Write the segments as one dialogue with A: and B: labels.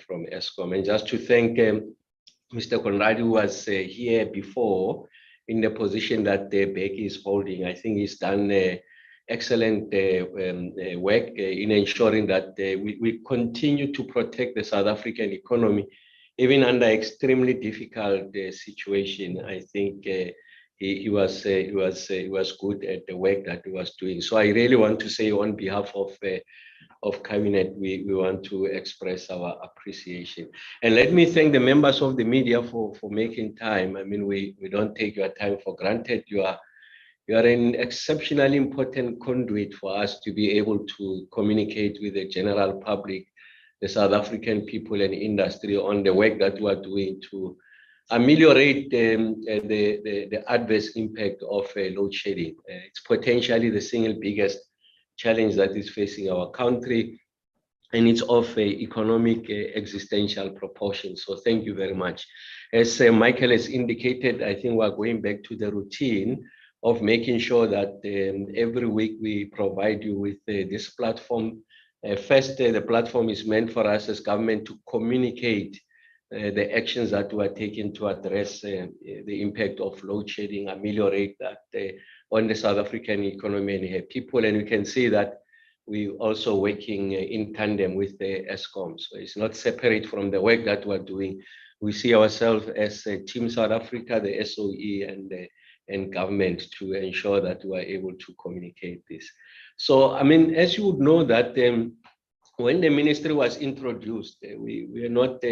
A: from Eskom. And just to thank Mr. Conrad, who was here before in the position that Becky is holding. I think he's done excellent work in ensuring that we continue to protect the South African economy, even under extremely difficult situation. I think he was good at the work that he was doing. So I really want to say on behalf of Cabinet, we want to express our appreciation. And let me thank the members of the media for making time. I mean, we don't take your time for granted. You are an exceptionally important conduit for us to be able to communicate with the general public, the South African people and industry on the work that we are doing to ameliorate the adverse impact of load shedding. It's potentially the single biggest challenge that is facing our country, and it's of economic existential proportions. So thank you very much. As Michael has indicated, I think we're going back to the routine of making sure that every week we provide you with this platform. First, the platform is meant for us as government to communicate the actions that we are taking to address the impact of load shedding, ameliorate that on the South African economy and her people. And we can see that we're also working in tandem with the Eskom. So it's not separate from the work that we're doing. We see ourselves as Team South Africa, the SOE and government to ensure that we are able to communicate this. So, I mean, as you would know that when the ministry was introduced, we are not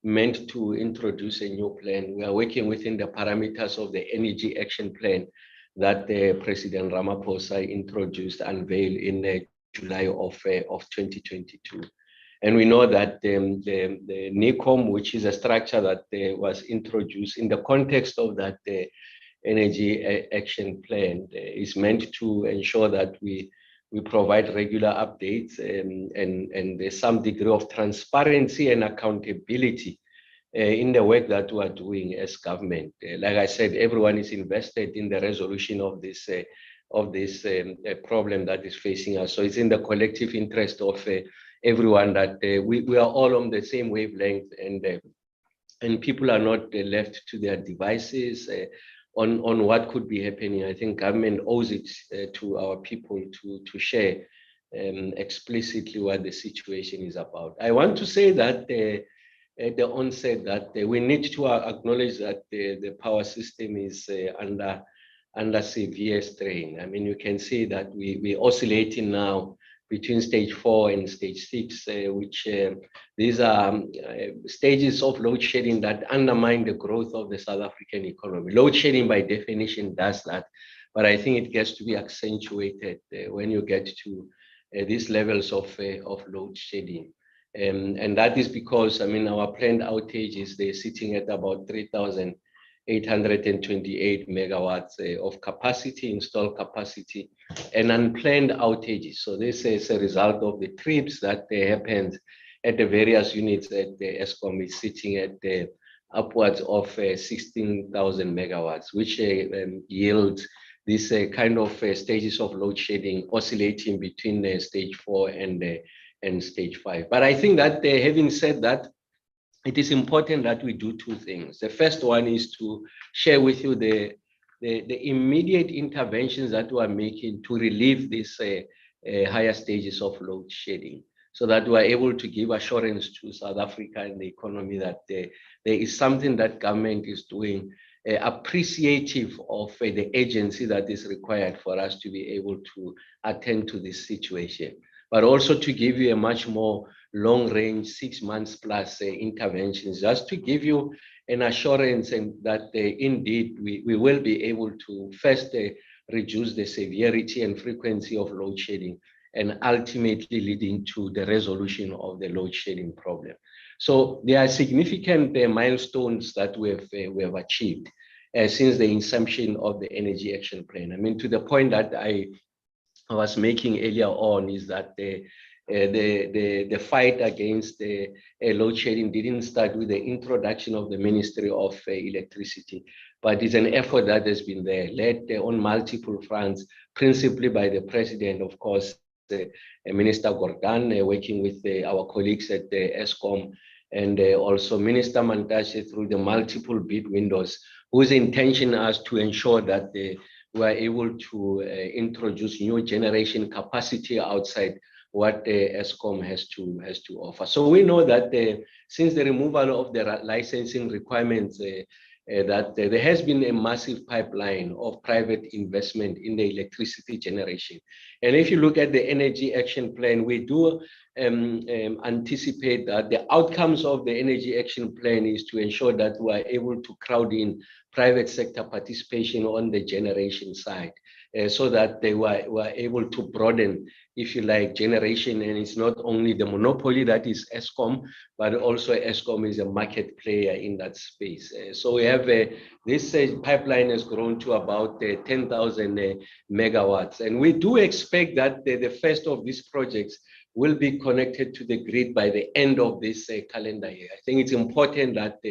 A: meant to introduce a new plan. We are working within the parameters of the Energy Action Plan that President Ramaphosa introduced, unveiled in July of 2022. And we know that the NECOM, which is a structure that was introduced in the context of that Energy Action Plan, is meant to ensure that we provide regular updates and there's some degree of transparency and accountability in the work that we are doing as government. Like I said, everyone is invested in the resolution of this problem that is facing us. So it's in the collective interest of everyone that we are all on the same wavelength, and people are not left to their devices on what could be happening. I think government owes it to our people to share explicitly what the situation is about. I want to say that at the onset that we need to acknowledge that the power system is under severe strain. I mean, you can see that we're oscillating now between stage 4 and stage 6, which these are stages of load shedding that undermine the growth of the South African economy. Load shedding by definition does that, but I think it gets to be accentuated when you get to these levels of load shedding. And that is because, I mean, our planned outages, they're sitting at about 3,828 megawatts of capacity, installed capacity, and unplanned outages. So this is a result of the trips that happened at the various units at the Eskom, is sitting at upwards of 16,000 megawatts, which yields this kind of stages of load shedding oscillating between stage 4 and stage 5. But I think that having said that, it is important that we do two things. The first one is to share with you the immediate interventions that we are making to relieve these higher stages of load shedding, so that we are able to give assurance to South Africa and the economy that there is something that government is doing appreciative of the agency that is required for us to be able to attend to this situation, but also to give you a much more long-range 6 months plus interventions, just to give you an assurance and that indeed we will be able to first reduce the severity and frequency of load shedding, and ultimately leading to the resolution of the load shedding problem. So there are significant milestones that we have achieved since the inception of the Energy Action Plan. I mean, to the point that I was making earlier on, is that the fight against the load shedding didn't start with the introduction of the Ministry of Electricity, but it's an effort that has been there, led on multiple fronts, principally by the President, of course, Minister Gordhan, working with our colleagues at the Eskom, and also Minister Mantashe through the multiple bid windows, whose intention is to ensure that we are able to introduce new generation capacity outside what Eskom has to offer. So we know that since the removal of the licensing requirements, that there has been a massive pipeline of private investment in the electricity generation. And if you look at the Energy Action Plan, we do anticipate that the outcomes of the Energy Action Plan is to ensure that we are able to crowd in private sector participation on the generation side, so that they were able to broaden, if you like, generation. And it's not only the monopoly that is Eskom, but also Eskom is a market player in that space. So we have this pipeline has grown to about 10,000 megawatts. And we do expect that the first of these projects will be connected to the grid by the end of this calendar year. I think it's important that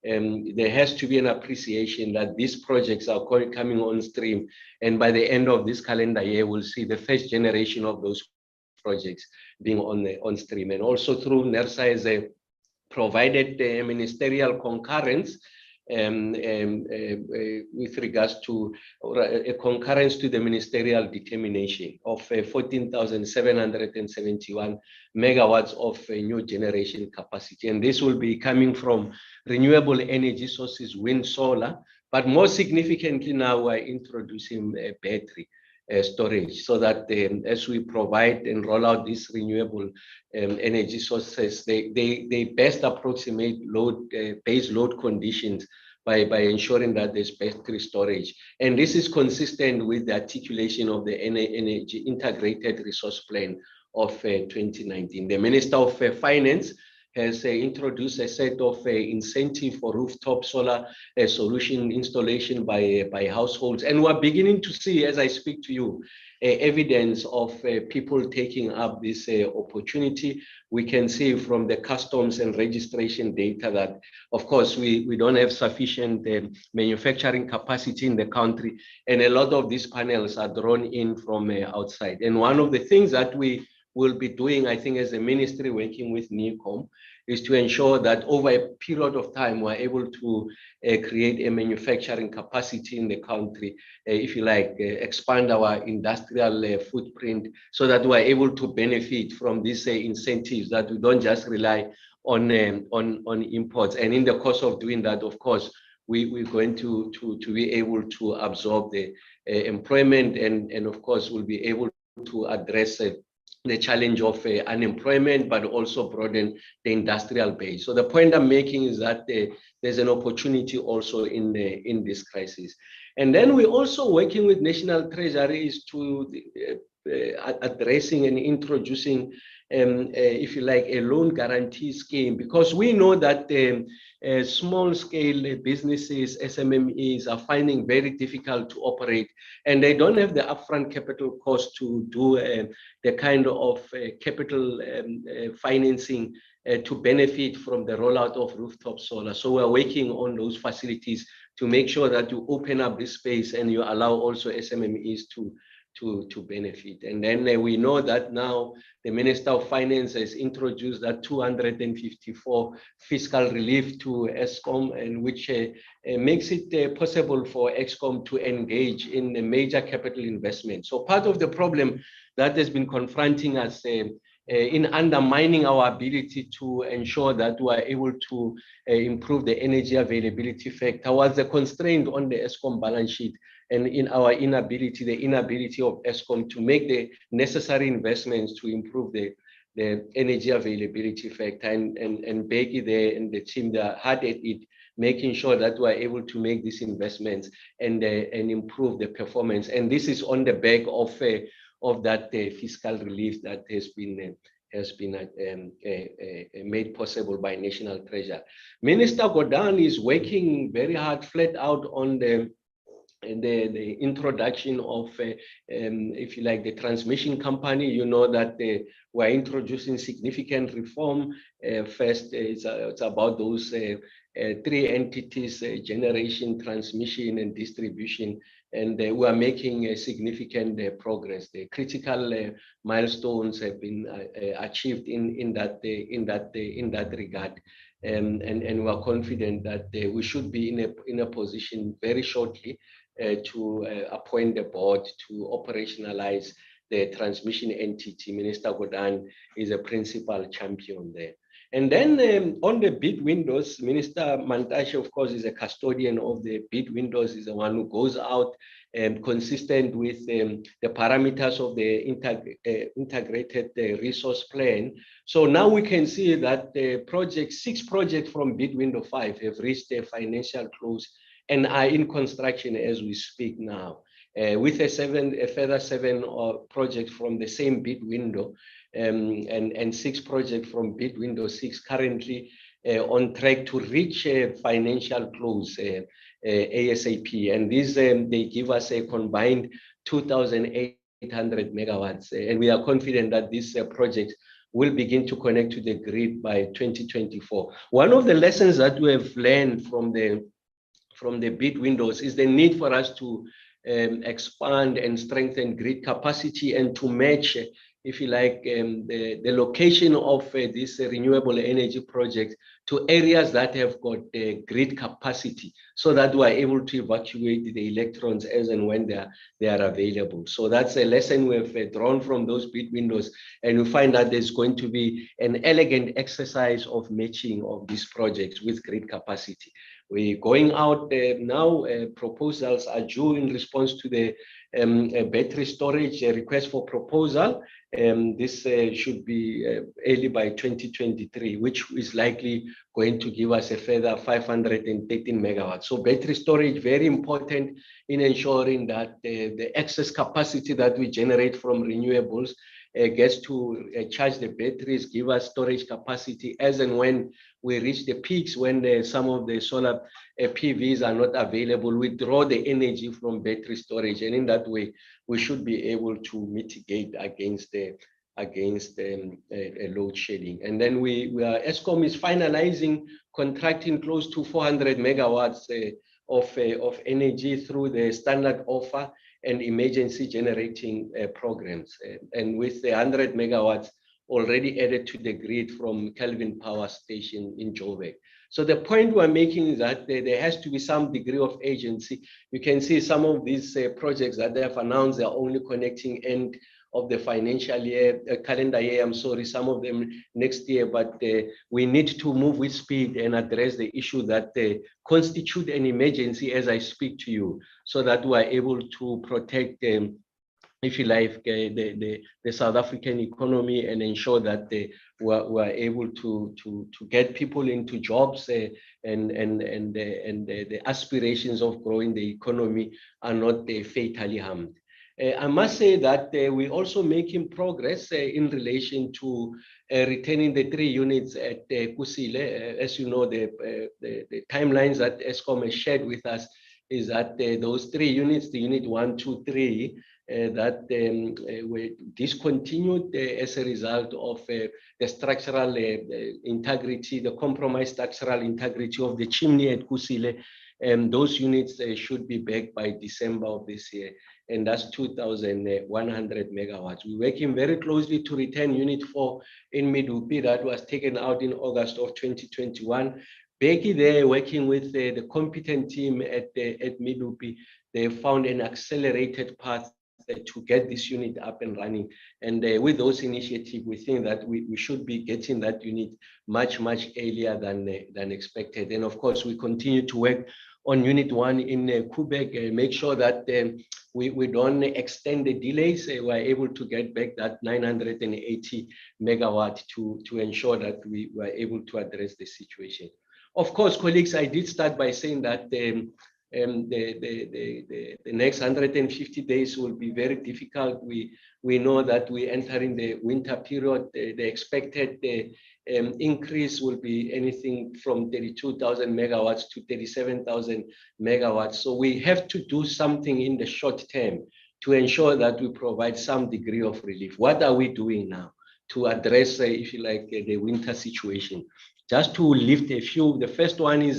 A: there has to be an appreciation that these projects are coming on stream, and by the end of this calendar year, we'll see the first generation of those projects being on stream. And also through NERSA has provided the ministerial concurrence with regards to a concurrence to the ministerial determination of 14,771 megawatts of new generation capacity. And this will be coming from renewable energy sources, wind, solar, but more significantly now we're introducing battery storage, so that as we provide and roll out these renewable energy sources, they best approximate base load conditions by ensuring that there's battery storage. And this is consistent with the articulation of the Energy Integrated Resource Plan of 2019. The Minister of Finance has introduced a set of incentive for rooftop solar solution installation by households. And we're beginning to see, as I speak to you, evidence of people taking up this opportunity. We can see from the customs and registration data that, of course, we don't have sufficient manufacturing capacity in the country, and a lot of these panels are drawn in from outside. And one of the things that we will be doing, I think, as a ministry working with NECOM, is to ensure that over a period of time, we're able to create a manufacturing capacity in the country, if you like, expand our industrial footprint, so that we're able to benefit from these incentives, that we don't just rely on imports. And in the course of doing that, of course, we're going to be able to absorb the employment, and of course, we'll be able to address the challenge of unemployment, but also broaden the industrial base. So the point I'm making is that there's an opportunity also in this crisis. And then we're also working with National Treasury is to addressing and introducing, if you like, a loan guarantee scheme, because we know that small scale businesses, SMMEs, are finding very difficult to operate, and they don't have the upfront capital cost to do the kind of capital financing to benefit from the rollout of rooftop solar. So we're working on those facilities to make sure that you open up this space and you allow also SMMEs to benefit. And then we know that now the Minister of Finance has introduced that 254 fiscal relief to Eskom, and which makes it possible for Eskom to engage in a major capital investment. So part of the problem that has been confronting us in undermining our ability to ensure that we are able to improve the energy availability factor was the constraint on the Eskom balance sheet, and in our inability, the inability of Eskom to make the necessary investments to improve the energy availability factor. And Becky there and the team, they are hard at it, making sure that we are able to make these investments and improve the performance. And this is on the back of that fiscal relief that has been made possible by National Treasury. Minister Gordhan is working very hard, flat out, on the introduction of, if you like, the transmission company. You know that we're introducing significant reform. First, it's about those three entities, generation, transmission, and distribution, and we are making significant progress. The critical milestones have been achieved in that regard, and we are confident that we should be in a position very shortly to appoint the board to operationalize the transmission entity. Minister Godan is a principal champion there. And then on the bid windows, Minister Mantashe, of course, is a custodian of the bid windows, is the one who goes out consistent with the parameters of the integrated resource plan. So now we can see that the 6 projects from bid window 5 have reached a financial close and are in construction as we speak now. With a further 7 projects from the same bid window, and 6 projects from bid window 6 currently on track to reach a financial close ASAP. And these they give us a combined 2,800 megawatts, and we are confident that this project will begin to connect to the grid by 2024. One of the lessons that we have learned from the bid windows is the need for us to expand and strengthen grid capacity and to match, if you like, the location of this renewable energy project to areas that have got grid capacity, so that we are able to evacuate the electrons as and when they are available. So that's a lesson we've drawn from those bid windows, and we find that there's going to be an elegant exercise of matching of these projects with grid capacity. We're going out now, proposals are due in response to the battery storage request for proposal. This should be early by 2023, which is likely going to give us a further 513 megawatts. So battery storage, very important in ensuring that the excess capacity that we generate from renewables gets to charge the batteries, give us storage capacity as and when we reach the peaks, when some of the solar PVs are not available, we draw the energy from battery storage, and in that way we should be able to mitigate against load shedding. And then Eskom is finalizing contracting close to 400 megawatts of energy through the standard offer and emergency generating programs, and with the 100 megawatts already added to the grid from Kelvin Power Station in Joburg. So the point we're making is that there has to be some degree of agency. You can see some of these projects that they have announced, they're only connecting end of the financial year, calendar year, I'm sorry, some of them next year, but we need to move with speed and address the issue that constitute an emergency as I speak to you, so that we are able to protect if you like, the South African economy and ensure that we are able to get people into jobs and the aspirations of growing the economy are not fatally harmed. I must say that we're also making progress in relation to retaining the 3 units at Kusile. As you know, the timelines that Eskom has shared with us is that those 3 units, the unit 1, 2, 3, that were discontinued as a result of the structural integrity, the compromised structural integrity of the chimney at Kusile. Those units should be back by December of this year, and that's 2,100 megawatts. We're working very closely to return Unit 4 in Medupi that was taken out in August of 2021. Becky there, working with the competent team at Medupi, they found an accelerated path to get this unit up and running. And with those initiatives, we think that we should be getting that unit much earlier than expected. And of course, we continue to work on Unit 1 in Quebec, make sure that we don't extend the delays. We're able to get back that 980 megawatt to ensure that we were able to address the situation. Of course, colleagues, I did start by saying that the next 150 days will be very difficult. We know that we're entering the winter period. The expected increase will be anything from 32,000 megawatts to 37,000 megawatts. So we have to do something in the short term to ensure that we provide some degree of relief. What are we doing now to address, if you like, the winter situation? just to lift a few. The first one is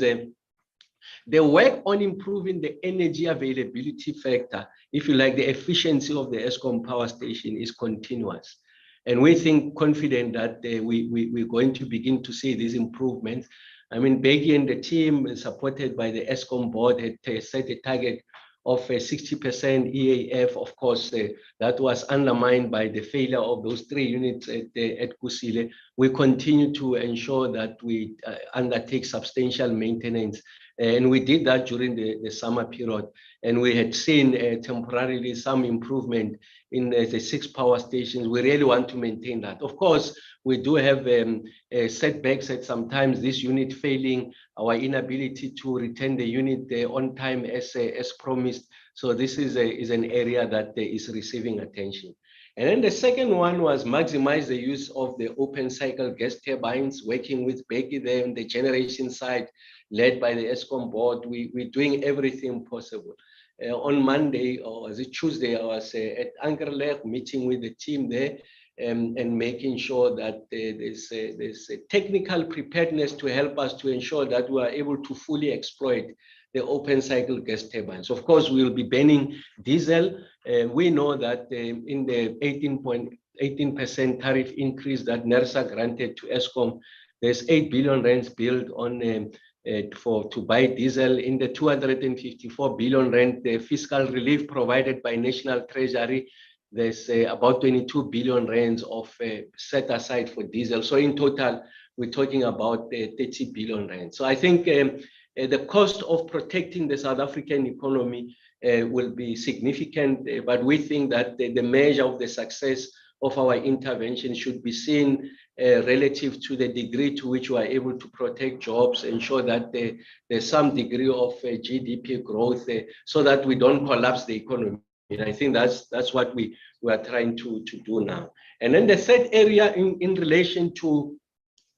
A: the work on improving the energy availability factor, if you like, the efficiency of the Eskom power station is continuous. And we think confident that we're going to begin to see these improvements. I mean, Becky and the team, supported by the Eskom board, had set a target of 60% EAF. Of course, that was undermined by the failure of those 3 units at Kusile. We continue to ensure that we undertake substantial maintenance. And we did that during the summer period. And we had seen temporarily some improvement in the 6 power stations. We really want to maintain that. Of course, we do have setbacks at sometimes this unit failing, our inability to return the unit on time as promised. So this is an area that is receiving attention. And then the second one was maximize the use of the open cycle gas turbines, working with Becky there on the generation side, led by the Eskom board. We're doing everything possible. On Monday, or was it Tuesday, I was at Ankerleg meeting with the team there and making sure that there's a technical preparedness to help us to ensure that we are able to fully exploit the open cycle gas turbines. Of course, we'll be banning diesel. We know that in the 18% tariff increase that NERSA granted to Eskom, there's 8 billion rands billed on to buy diesel. In the 254 billion rand fiscal relief provided by National Treasury, there's about 22 billion rands of set aside for diesel. So in total, we're talking about 30 billion rands. So I think the cost of protecting the South African economy will be significant, but we think that the measure of the success of our intervention should be seen relative to the degree to which we are able to protect jobs, ensure that there's some degree of GDP growth so that we don't collapse the economy. And I think that's what we are trying to do now. And then the third area in relation to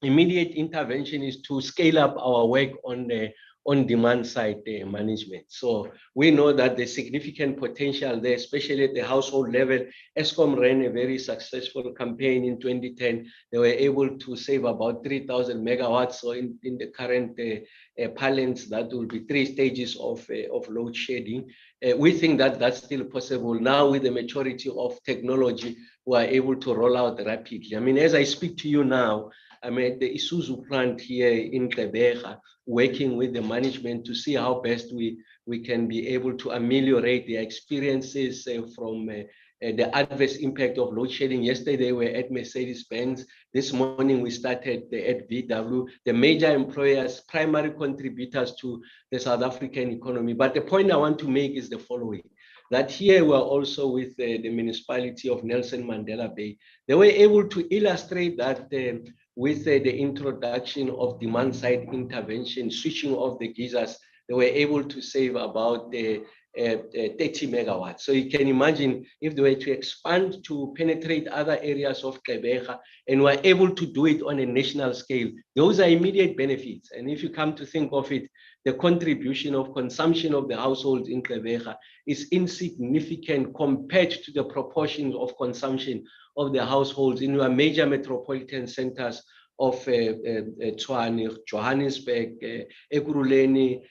A: immediate intervention is to scale up our work on demand side management. So we know that there's significant potential there, especially at the household level. Eskom ran a very successful campaign in 2010. They were able to save about 3,000 megawatts. So in the current parlance, that will be 3 stages of load shedding. We think that that's still possible. Now with the maturity of technology, we are able to roll out rapidly. I mean, as I speak to you now, I'm at the Isuzu plant here in Gqeberha, working with the management to see how best we can be able to ameliorate the experiences from the adverse impact of load shedding. Yesterday we were at Mercedes-Benz. This morning we started at VW, the major employers, primary contributors to the South African economy. But the point I want to make is the following, that here we're also with the municipality of Nelson Mandela Bay. They were able to illustrate that with the introduction of demand side intervention, switching off the geysers, they were able to save about 30 megawatts. So you can imagine if they were to expand to penetrate other areas of Gqeberha and were able to do it on a national scale, those are immediate benefits. And if you come to think of it, the contribution of consumption of the households in Gqeberha is insignificant compared to the proportion of consumption of the households in our major metropolitan centers of Tshwane, Johannesburg, Ekurhuleni,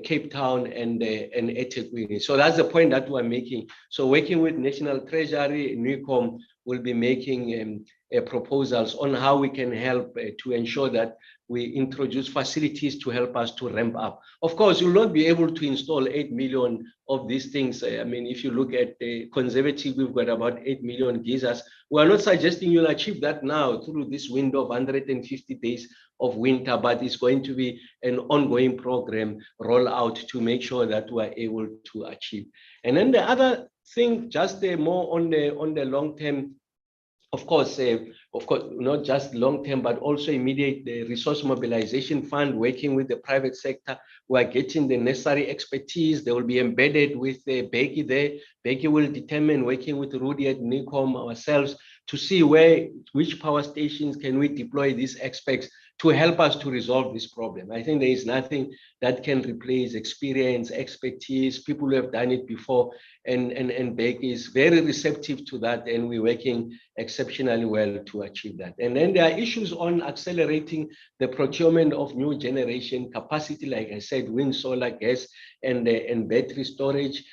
A: Cape Town, and eThekwini. So that's the point that we're making. So working with National Treasury, NECOM will be making proposals on how we can help to ensure that we introduce facilities to help us to ramp up. Of course, you'll not be able to install 8 million of these things. I mean, if you look at the conservative, we've got about 8 million geysers. We're not suggesting you'll achieve that now through this window of 150 days of winter, but it's going to be an ongoing program rollout to make sure that we're able to achieve. And then the other thing, just more on the long term, of course, not just long-term, but also immediate resource mobilization fund, working with the private sector. We are getting the necessary expertise. They will be embedded with Becky there. Becky will determine, working with Rudy at NECOM, ourselves, to see which power stations can we deploy these experts to help us to resolve this problem. I think there is nothing that can replace experience, expertise, people who have done it before, and Beck is very receptive to that, and we're working exceptionally well to achieve that. And then there are issues on accelerating the procurement of new generation capacity, like I said, wind, solar, gas, and battery storage.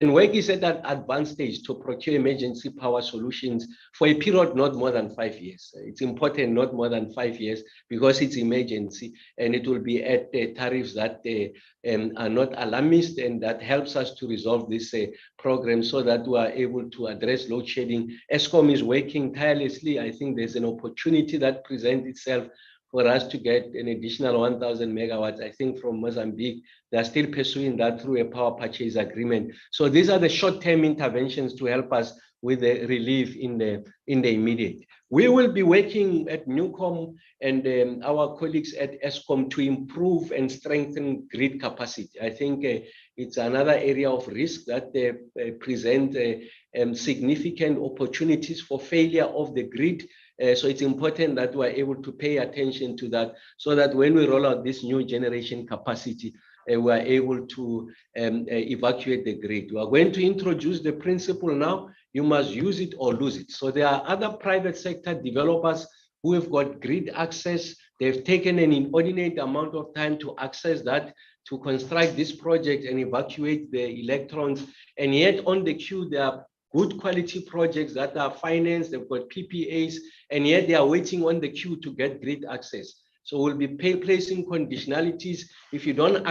A: And work is at that advanced stage to procure emergency power solutions for a period not more than 5 years. It's important not more than 5 years because it's emergency, and it will be at tariffs that are not alarmist, and that helps us to resolve this program so that we are able to address load shedding. Eskom is working tirelessly. I think there's an opportunity that presents itself for us to get an additional 1,000 megawatts, I think, from Mozambique. They're still pursuing that through a power purchase agreement. So these are the short-term interventions to help us with the relief in the immediate. We will be working at Newcom and our colleagues at Eskom to improve and strengthen grid capacity. I think it's another area of risk that present significant opportunities for failure of the grid. So it's important that we're able to pay attention to that, so that when we roll out this new generation capacity, we're able to evacuate the grid. We are going to introduce the principle now, you must use it or lose it. So there are other private sector developers who have got grid access. They've taken an inordinate amount of time to access that, to construct this project and evacuate the electrons. And yet on the queue, there are good quality projects that are financed, they've got PPAs, and yet they are waiting on the queue to get grid access. So we'll be placing conditionalities. If you don't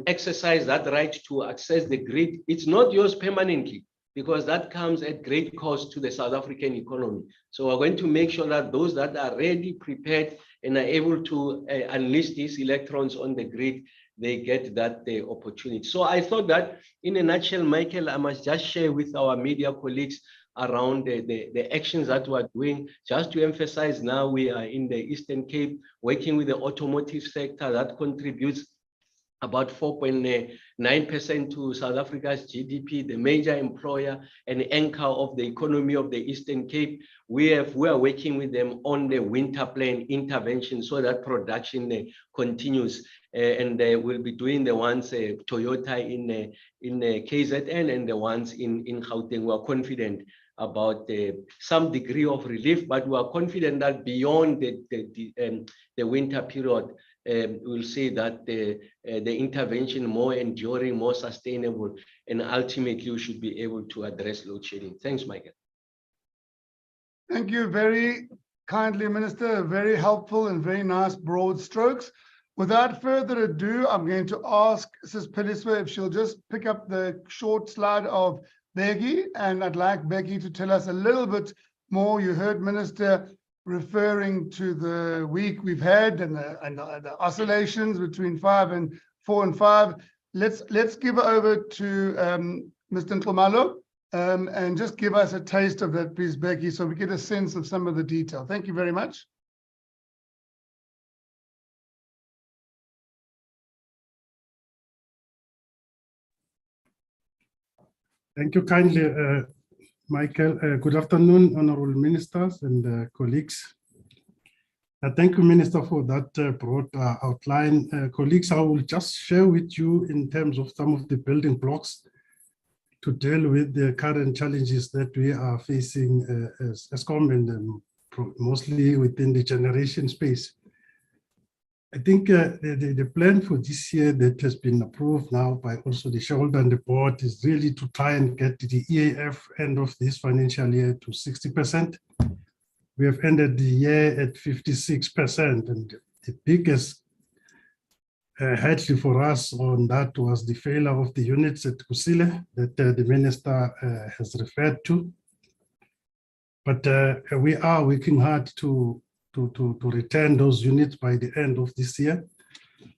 A: exercise that right to access the grid, it's not yours permanently, because that comes at great cost to the South African economy. So we're going to make sure that those that are ready, prepared, and are able to unleash these electrons on the grid, they get that opportunity. So I thought that in a nutshell, Michael, I must just share with our media colleagues around the actions that we're doing. Just to emphasize, now we are in the Eastern Cape, working with the automotive sector that contributes about 4.9% to South Africa's GDP, the major employer and anchor of the economy of the Eastern Cape. We are working with them on the winter plan intervention so that production continues. And we'll be doing the ones Toyota in KZN and the ones in Gauteng. We are confident about some degree of relief, but we are confident that beyond the winter period, we'll see that the intervention more enduring, more sustainable, and ultimately we should be able to address load shedding. Thanks, Michael.
B: Thank you very kindly, Minister. Very helpful and very nice broad strokes. Without further ado, I'm going to ask Sis Peliswe if she'll just pick up the short slide of Becky, and I'd like Becky to tell us a little bit more. You heard Minister referring to the week we've had and the oscillations between 4 and 5. Let's give it over to Mr. Nxumalo and just give us a taste of that, please, Becky, so we get a sense of some of the detail. Thank you very much.
C: Thank you kindly, Michael. Good afternoon, honorable ministers and colleagues. Thank you, Minister, for that broad outline. Colleagues, I will just share with you in terms of some of the building blocks to deal with the current challenges that we are facing as Eskom and mostly within the generation space. I think the plan for this year that has been approved now by also the shareholder and the board is really to try and get the EAF end of this financial year to 60%. We have ended the year at 56%, and the biggest hurdle for us on that was the failure of the units at Kusile that the minister has referred to. But we are working hard to return those units by the end of this year.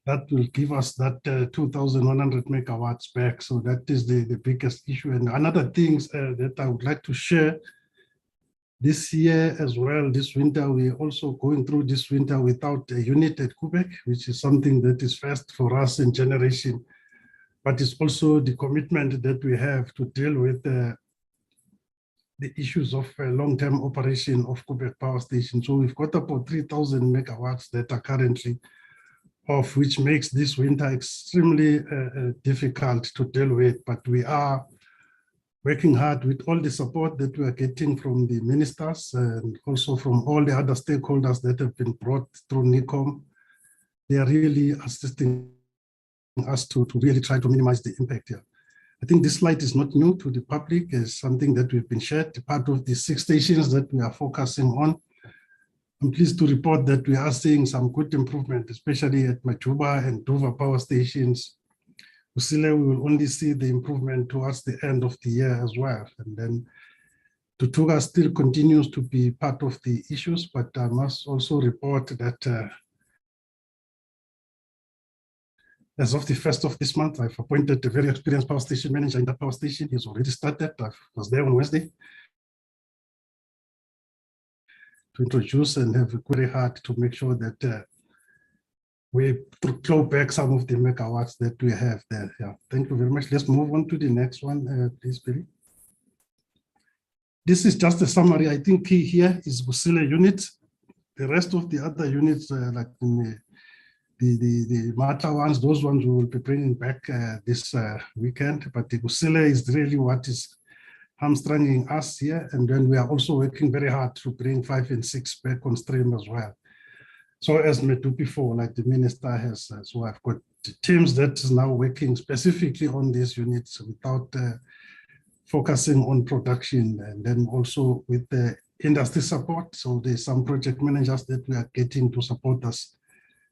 C: That will give us that 2,100 megawatts back. So that is the biggest issue. And another thing that I would like to share this year as well, this winter, we're also going through this winter without a unit at Quebec, which is something that is first for us in generation. But it's also the commitment that we have to deal with the issues of long-term operation of Koeberg Power Station. So we've got about 3,000 megawatts that are currently off, which makes this winter extremely difficult to deal with. But we are working hard with all the support that we are getting from the ministers and also from all the other stakeholders that have been brought through NICOM. They are really assisting us to really try to minimize the impact here. I think this slide is not new to the public. It's something that we've been shared, part of the 6 stations that we are focusing on. I'm pleased to report that we are seeing some good improvement, especially at Majuba and Duva power stations. Kusile, we will only see the improvement towards the end of the year as well. And then Tutuga still continues to be part of the issues, but I must also report that as of the 1st of this month, I've appointed a very experienced power station manager in that power station. He's already started. I was there on Wednesday to introduce and have very hard to make sure that we claw back some of the megawatts that we have there. Yeah, thank you very much. Let's move on to the next one, please, Billy. This is just a summary. I think key here is Kusile units. The rest of the other units, like the Mata ones, those ones we will be bringing back this weekend, but the Kusile is really what is hamstringing us here. And then we are also working very hard to bring 5 and 6 back on stream as well. So as Medu before, like the minister has, so I've got teams that is now working specifically on these units without focusing on production, and then also with the industry support. So there's some project managers that we are getting to support us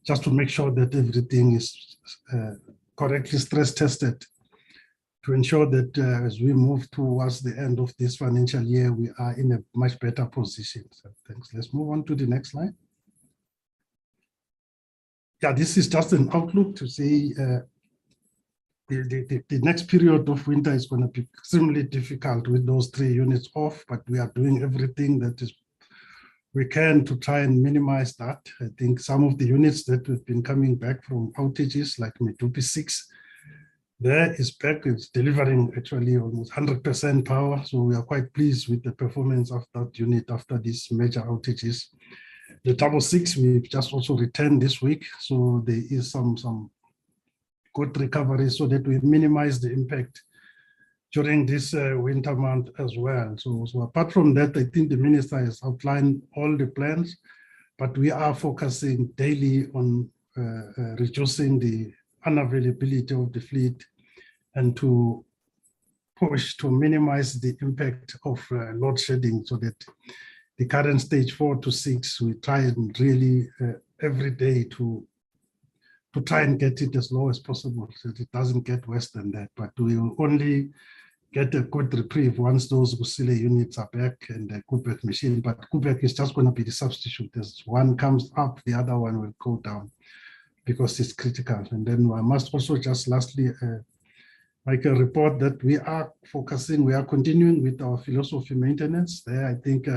C: just to make sure that everything is correctly stress tested to ensure that as we move towards the end of this financial year, we are in a much better position. So thanks. Let's move on to the next slide. Yeah, this is just an outlook to see the next period of winter is going to be extremely difficult with those 3 units off, but we are doing everything that is we can to try and minimize that. I think some of the units that have been coming back from outages, like Medupi 6, there is back, it's delivering actually almost 100% power. So we are quite pleased with the performance of that unit after these major outages. The 666, we've just also returned this week. So there is some good recovery so that we minimize the impact during this winter month as well. So apart from that, I think the minister has outlined all the plans, but we are focusing daily on reducing the unavailability of the fleet and to push to minimize the impact of load shedding, so that the current stage 4 to 6, we try and really every day to try and get it as low as possible so that it doesn't get worse than that. But we will only get a good reprieve once those Kusile units are back and the Koeberg machine. But Koeberg is just going to be the substitute. As one comes up, the other one will go down because it's critical. And then I must also just lastly make a report that we are continuing with our philosophy maintenance. There, I think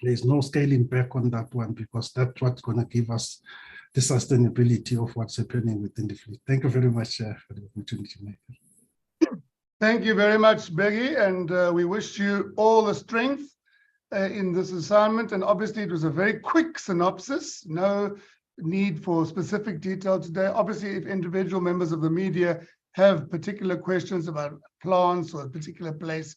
C: there's no scaling back on that one because that's what's going to give us the sustainability of what's happening within the fleet. Thank you very much for the opportunity, Michael.
B: Thank you very much, Beggy, and we wish you all the strength in this assignment. And obviously, it was a very quick synopsis, no need for specific detail today. Obviously, if individual members of the media have particular questions about plants or a particular place,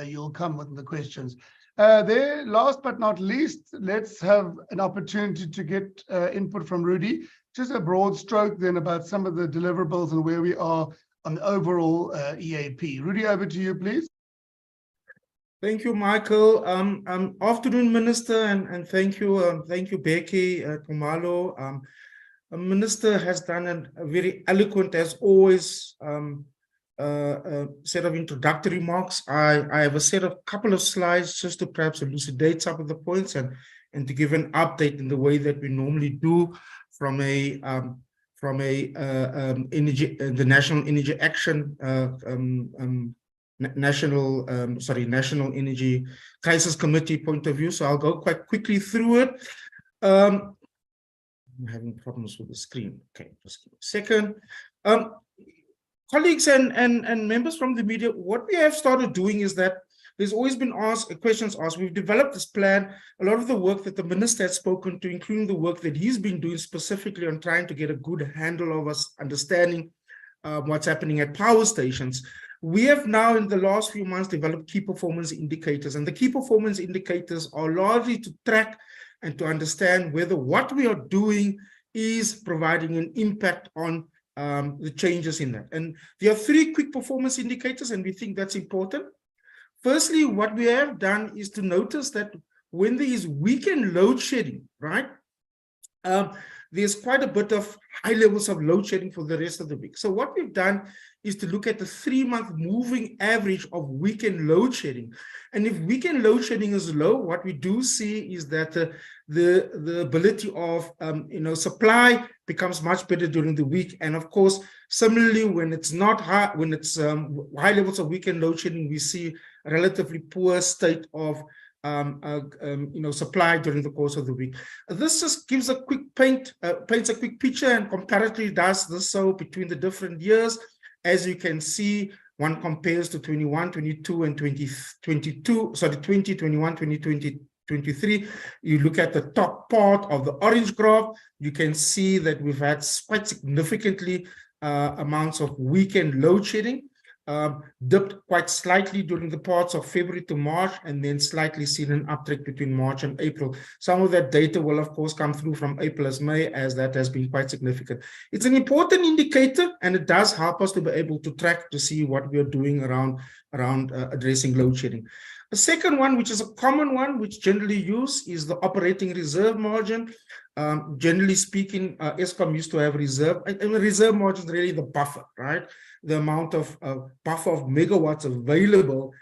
B: you'll come with the questions. There, last but not least, let's have an opportunity to get input from Rudy. Just a broad stroke then about some of the deliverables and where we are on the overall EAP. Rudy, over to you, please.
D: Thank you, Michael. Afternoon, Minister, and thank you, Becky Khumalo. Minister has done a very eloquent, as always, set of introductory remarks. I have a couple of slides just to perhaps elucidate some of the points and to give an update in the way that we normally do from the National Energy Action, National Energy Crisis Committee point of view. So I'll go quite quickly through it. I'm having problems with the screen. Okay, just give me a second. Colleagues and members from the media, what we have started doing is that there's always been questions asked. We've developed this plan. A lot of the work that the minister has spoken to, including the work that he's been doing specifically on trying to get a good handle of us understanding what's happening at power stations. We have now, in the last few months, developed key performance indicators, and the key performance indicators are largely to track and to understand whether what we are doing is providing an impact on the changes in that. And there are 3 quick performance indicators, and we think that's important. Firstly, what we have done is to notice that when there is weekend load shedding, right, there's quite a bit of high levels of load shedding for the rest of the week. So what we've done is to look at the 3-month moving average of weekend load shedding. And if weekend load shedding is low, what we do see is that the ability of supply becomes much better during the week. And of course, similarly, when it's not high, when it's high levels of weekend load shedding, we see a relatively poor state of supply during the course of the week. This just gives a quick paints a quick picture, and comparatively does this so between the different years. As you can see, one compares to 21, 22, and 2022. Sorry, 20, 21, 2020, 23. You look at the top part of the orange graph, you can see that we've had quite significantly amounts of weekend load shedding. Dipped quite slightly during the parts of February to March, and then slightly seen an uptick between March and April. Some of that data will, of course, come through from April as May, as that has been quite significant. It's an important indicator, and it does help us to be able to track to see what we are doing around addressing load shedding. The second one, which is a common one, which generally used, is the operating reserve margin. Generally speaking, Eskom used to have reserve, and the reserve margin is really the buffer, right? The amount of buffer of megawatts available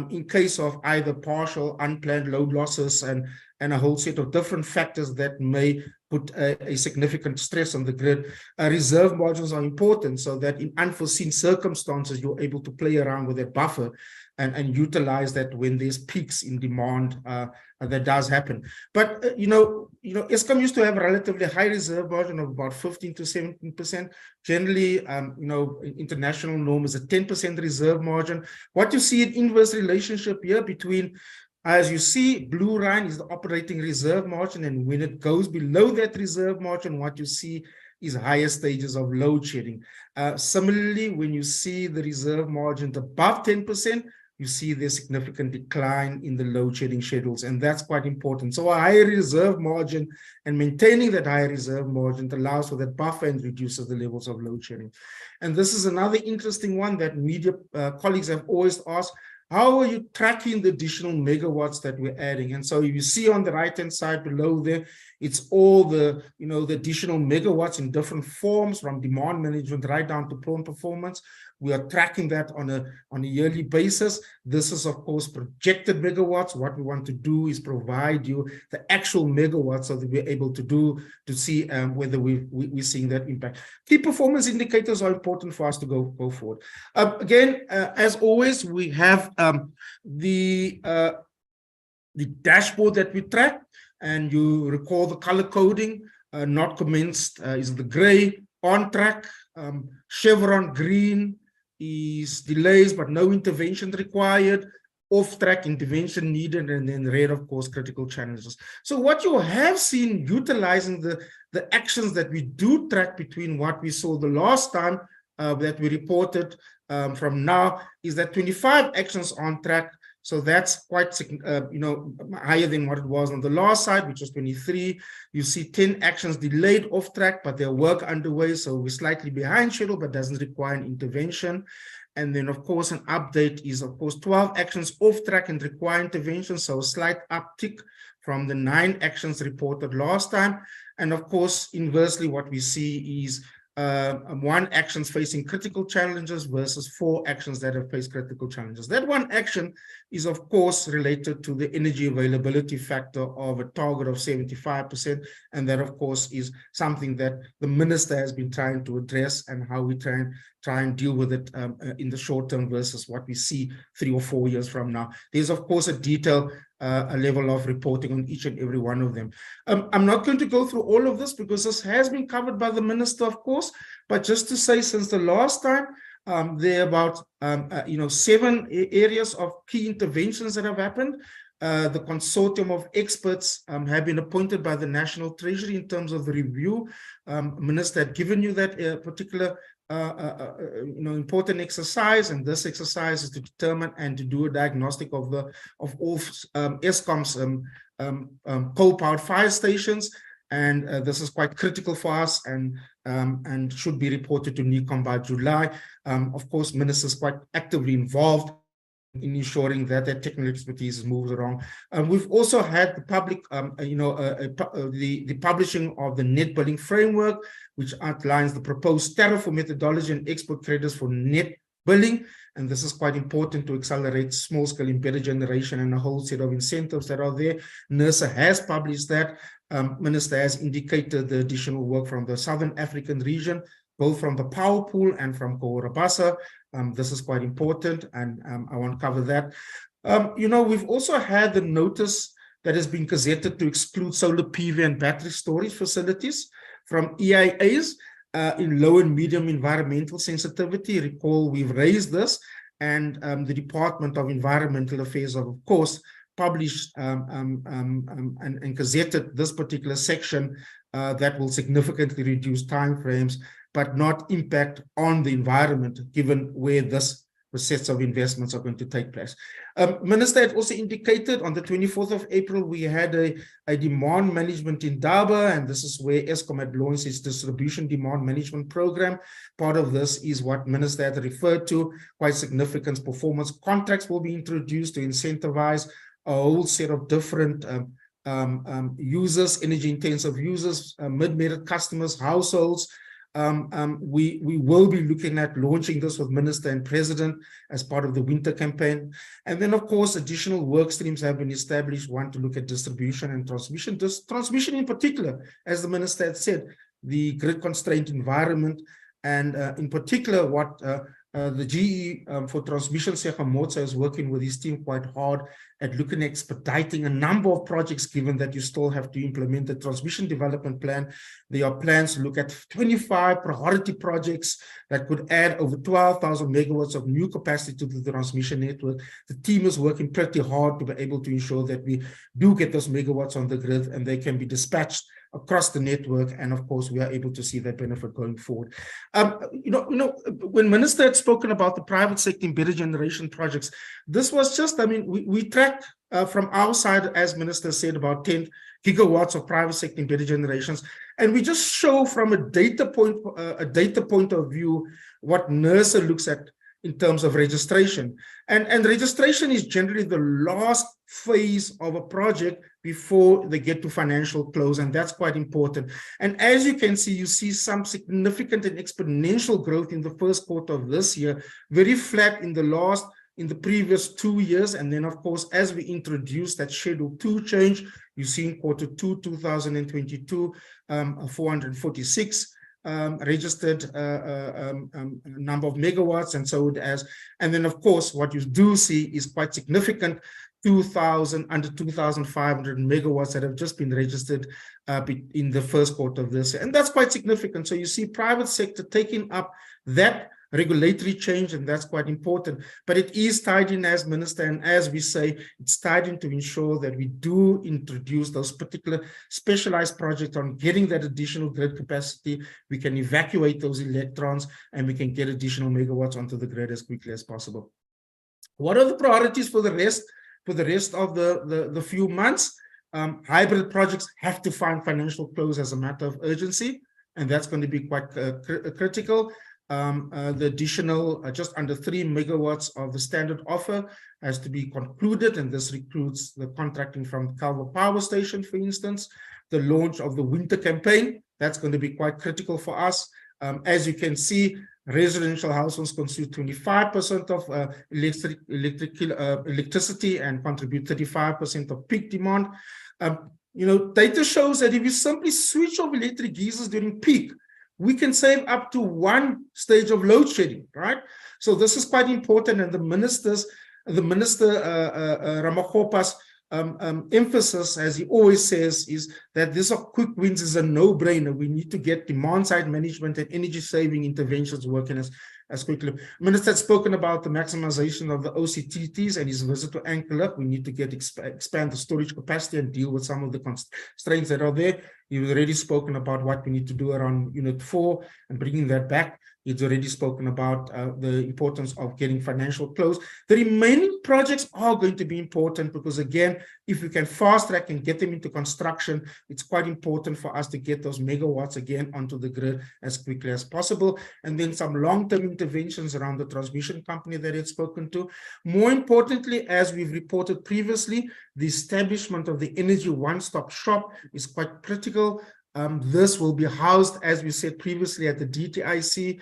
D: in case of either partial unplanned load losses and a whole set of different factors that may put a significant stress on the grid. Reserve margins are important so that in unforeseen circumstances, you're able to play around with that buffer and utilize that when there's peaks in demand that does happen. But Eskom used to have a relatively high reserve margin of about 15 to 17%. Generally, international norm is a 10% reserve margin. What you see an inverse relationship here between, as you see, blue line is the operating reserve margin, and when it goes below that reserve margin, what you see is higher stages of load shedding. Similarly, when you see the reserve margin above 10%, you see the significant decline in the load shedding schedules, and that's quite important. So a higher reserve margin and maintaining that higher reserve margin allows for that buffer and reduces the levels of load shedding. And this is another interesting one that media colleagues have always asked: how are you tracking the additional megawatts that we're adding? And so you see on the right-hand side below there, it's all the, the additional megawatts in different forms, from demand management right down to plant performance. We are tracking that on a yearly basis. This is, of course, projected megawatts. What we want to do is provide you the actual megawatts so that we're able to see whether we're seeing that impact. Key performance indicators are important for us to go forward. Again, as always, we have the dashboard that we track, and you recall the color coding. Not commenced is the gray. On track, chevron green is delays but no intervention required. Off track, intervention needed, and then red, of course, critical challenges. So what you have seen utilizing the actions that we do track between what we saw the last time that we reported from now is that 25 actions on track. So that's quite, higher than what it was on the last side, which was 23. You see 10 actions delayed off track, but their work underway. So we're slightly behind schedule, but doesn't require an intervention. And then, of course, an update is, of course, 12 actions off track and require intervention. So a slight uptick from the 9 actions reported last time. And of course, inversely, what we see is 1 actions facing critical challenges versus 4 actions that have faced critical challenges. That 1 action is, of course, related to the energy availability factor of a target of 75%. And that, of course, is something that the minister has been trying to address, and how we try and deal with it in the short term versus what we see 3 or 4 years from now. There's, of course, a detailed a level of reporting on each and every one of them. I'm not going to go through all of this because this has been covered by the minister, of course, but just to say, since the last time, There are about 7 areas of key interventions that have happened. The consortium of experts have been appointed by the National Treasury in terms of the review. Minister had given you that particular important exercise, and this exercise is to determine and to do a diagnostic of all Eskom's coal-powered fire stations, and this is quite critical for us, and should be reported to NECOM by July. Of course, Minister is quite actively involved in ensuring that that technical expertise is moved along. We've also had the public, the publishing of the net billing framework, which outlines the proposed tariff for methodology and export credits for net billing. And this is quite important to accelerate small-scale embedded generation and a whole set of incentives that are there. NERSA has published that. Minister has indicated the additional work from the Southern African region, both from the power pool and from Kohorabasa. This is quite important, and I won't cover that. We've also had the notice that has been gazetted to exclude solar PV and battery storage facilities from EIAs in low and medium environmental sensitivity. Recall, we've raised this, and the Department of Environmental Affairs, of course, published and gazetted this particular section that will significantly reduce timeframes, but not impact on the environment, given where this sets of investments are going to take place. Minister had also indicated on the 24th of April, we had a demand management in Daba, and this is where Eskom had launched its distribution demand management program. Part of this is what Minister had referred to, quite significant performance contracts will be introduced to incentivize a whole set of different users, energy-intensive users, mid-merit customers, households. We will be looking at launching this with Minister and President as part of the winter campaign. And then, of course, additional work streams have been established, one to look at distribution and transmission. Transmission in particular, as the Minister had said, the grid-constrained environment, and in particular what the GE for transmission, Segamotsa, is working with his team quite hard at looking at expediting a number of projects, given that you still have to implement the transmission development plan. There are plans to look at 25 priority projects that could add over 12,000 megawatts of new capacity to the transmission network. The team is working pretty hard to be able to ensure that we do get those megawatts on the grid and they can be dispatched across the network, and of course we are able to see that benefit going forward. When Minister had spoken about the private sector embedded generation projects, this was just, we tracked from our side, as Minister said, about 10 gigawatts of private sector embedded generations, and we just show from a data point of view what NERSA looks at in terms of registration. And registration is generally the last phase of a project before they get to financial close, and that's quite important. And as you can see, you see some significant and exponential growth in the first quarter of this year, very flat in the previous 2 years. And then, of course, as we introduce that Schedule 2 change, you see in quarter 2, 2022, 446 registered number of megawatts, and so it has. And then, of course, what you do see is quite significant, under 2,500 megawatts that have just been registered in the first quarter of this year. And that's quite significant. So you see private sector taking up that regulatory change, and that's quite important. But it is tied in, as Minister, and as we say, it's tied in to ensure that we do introduce those particular specialized projects on getting that additional grid capacity. We can evacuate those electrons, and we can get additional megawatts onto the grid as quickly as possible. What are the priorities for the rest of the few months? Hybrid projects have to find financial close as a matter of urgency, and that's going to be quite critical. The additional just under 3 megawatts of the standard offer has to be concluded, and this includes the contracting from Kalwa Power Station, for instance. The launch of the winter campaign, that's going to be quite critical for us. As you can see, residential households consume 25% of electricity and contribute 35% of peak demand. Data shows that if you simply switch off electric geysers during peak, we can save up to 1 stage of load shedding, right? So this is quite important, and the Minister Ramakgopa's emphasis, as he always says, is that these are quick wins, is a no-brainer. We need to get demand-side management and energy-saving interventions working as quickly. Minister had spoken about the maximization of the OCTTs and his visit to Anchor. We need to expand the storage capacity and deal with some of the constraints that are there. You've already spoken about what we need to do around Unit 4 and bringing that back. He's already spoken about the importance of getting financial close. The remaining projects are going to be important because, again, if we can fast track and get them into construction, it's quite important for us to get those megawatts again onto the grid as quickly as possible. And then some long-term interventions around the transmission company that it's spoken to. More importantly, as we've reported previously, the establishment of the energy one-stop shop is quite critical. This will be housed, as we said previously, at the DTIC.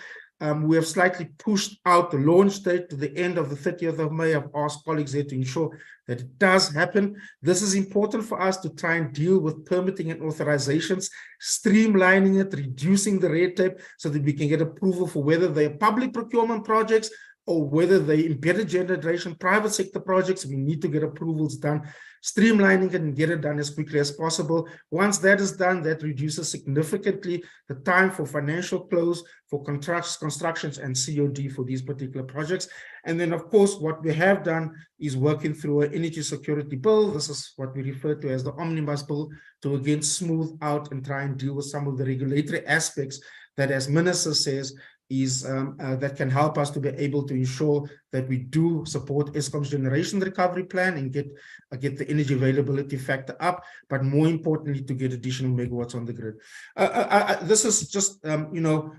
D: We have slightly pushed out the launch date to the end of the 30th of May. I've asked colleagues there to ensure that it does happen. This is important for us to try and deal with permitting and authorizations, streamlining it, reducing the red tape so that we can get approval for whether they are public procurement projects or whether they embedded generation private sector projects. We need to get approvals done, streamlining it and get it done as quickly as possible. Once that is done, that reduces significantly the time for financial close, for constructions and COD for these particular projects. And then, of course, what we have done is working through an energy security bill. This is what we refer to as the omnibus bill, to again smooth out and try and deal with some of the regulatory aspects that, as Minister says, is that can help us to be able to ensure that we do support Eskom's generation recovery plan and get the energy availability factor up, but more importantly, to get additional megawatts on the grid. This is just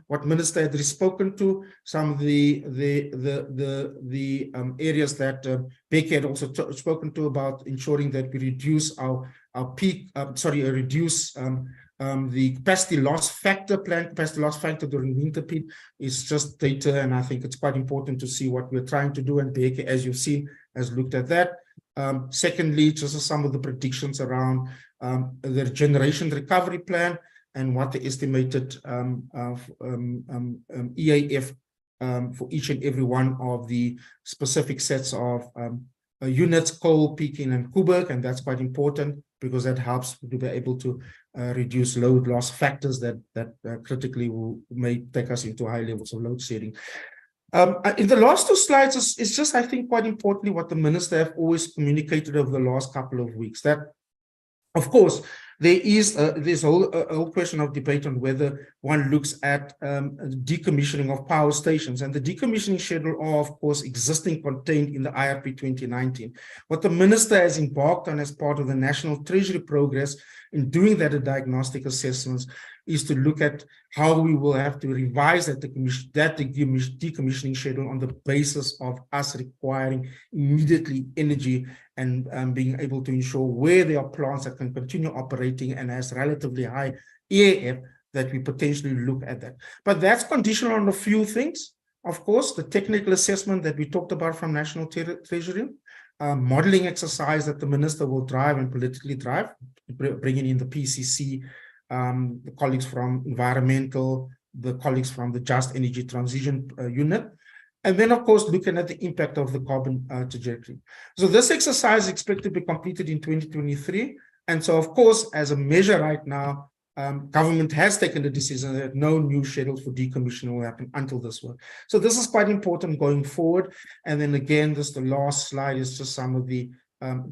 D: what Minister had spoken to, some of the areas that Becky had also spoken to about ensuring that we reduce our peak, the capacity loss factor, planned capacity loss factor during winter peak is just data, and I think it's quite important to see what we're trying to do, and Becky, as you've seen, has looked at that. Secondly, just some of the predictions around the generation recovery plan and what the estimated EAF for each and every one of the specific sets of units, coal, peaking, and Kuberg, and that's quite important because that helps to be able to reduce load loss factors that critically may take us into high levels of load shedding. In the last two slides, it's just, I think, quite importantly what the Minister have always communicated over the last couple of weeks, that, of course, there is this whole question of debate on whether one looks at decommissioning of power stations, and the decommissioning schedule are, of course, existing contained in the IRP 2019. What the Minister has embarked on as part of the National Treasury progress in doing that diagnostic assessments is to look at how we will have to revise that decommissioning schedule on the basis of us requiring immediately energy and being able to ensure where there are plants that can continue operating and has relatively high EAF, that we potentially look at that. But that's conditional on a few things. Of course, the technical assessment that we talked about from National Treasury, modeling exercise that the Minister will drive and politically drive, bringing in the PCC, the colleagues from environmental, the colleagues from the Just Energy Transition Unit, and then, of course, looking at the impact of the carbon trajectory. So this exercise is expected to be completed in 2023. And so, of course, as a measure right now, government has taken the decision that no new schedules for decommissioning will happen until this work. So this is quite important going forward. And then again, this the last slide is just some of the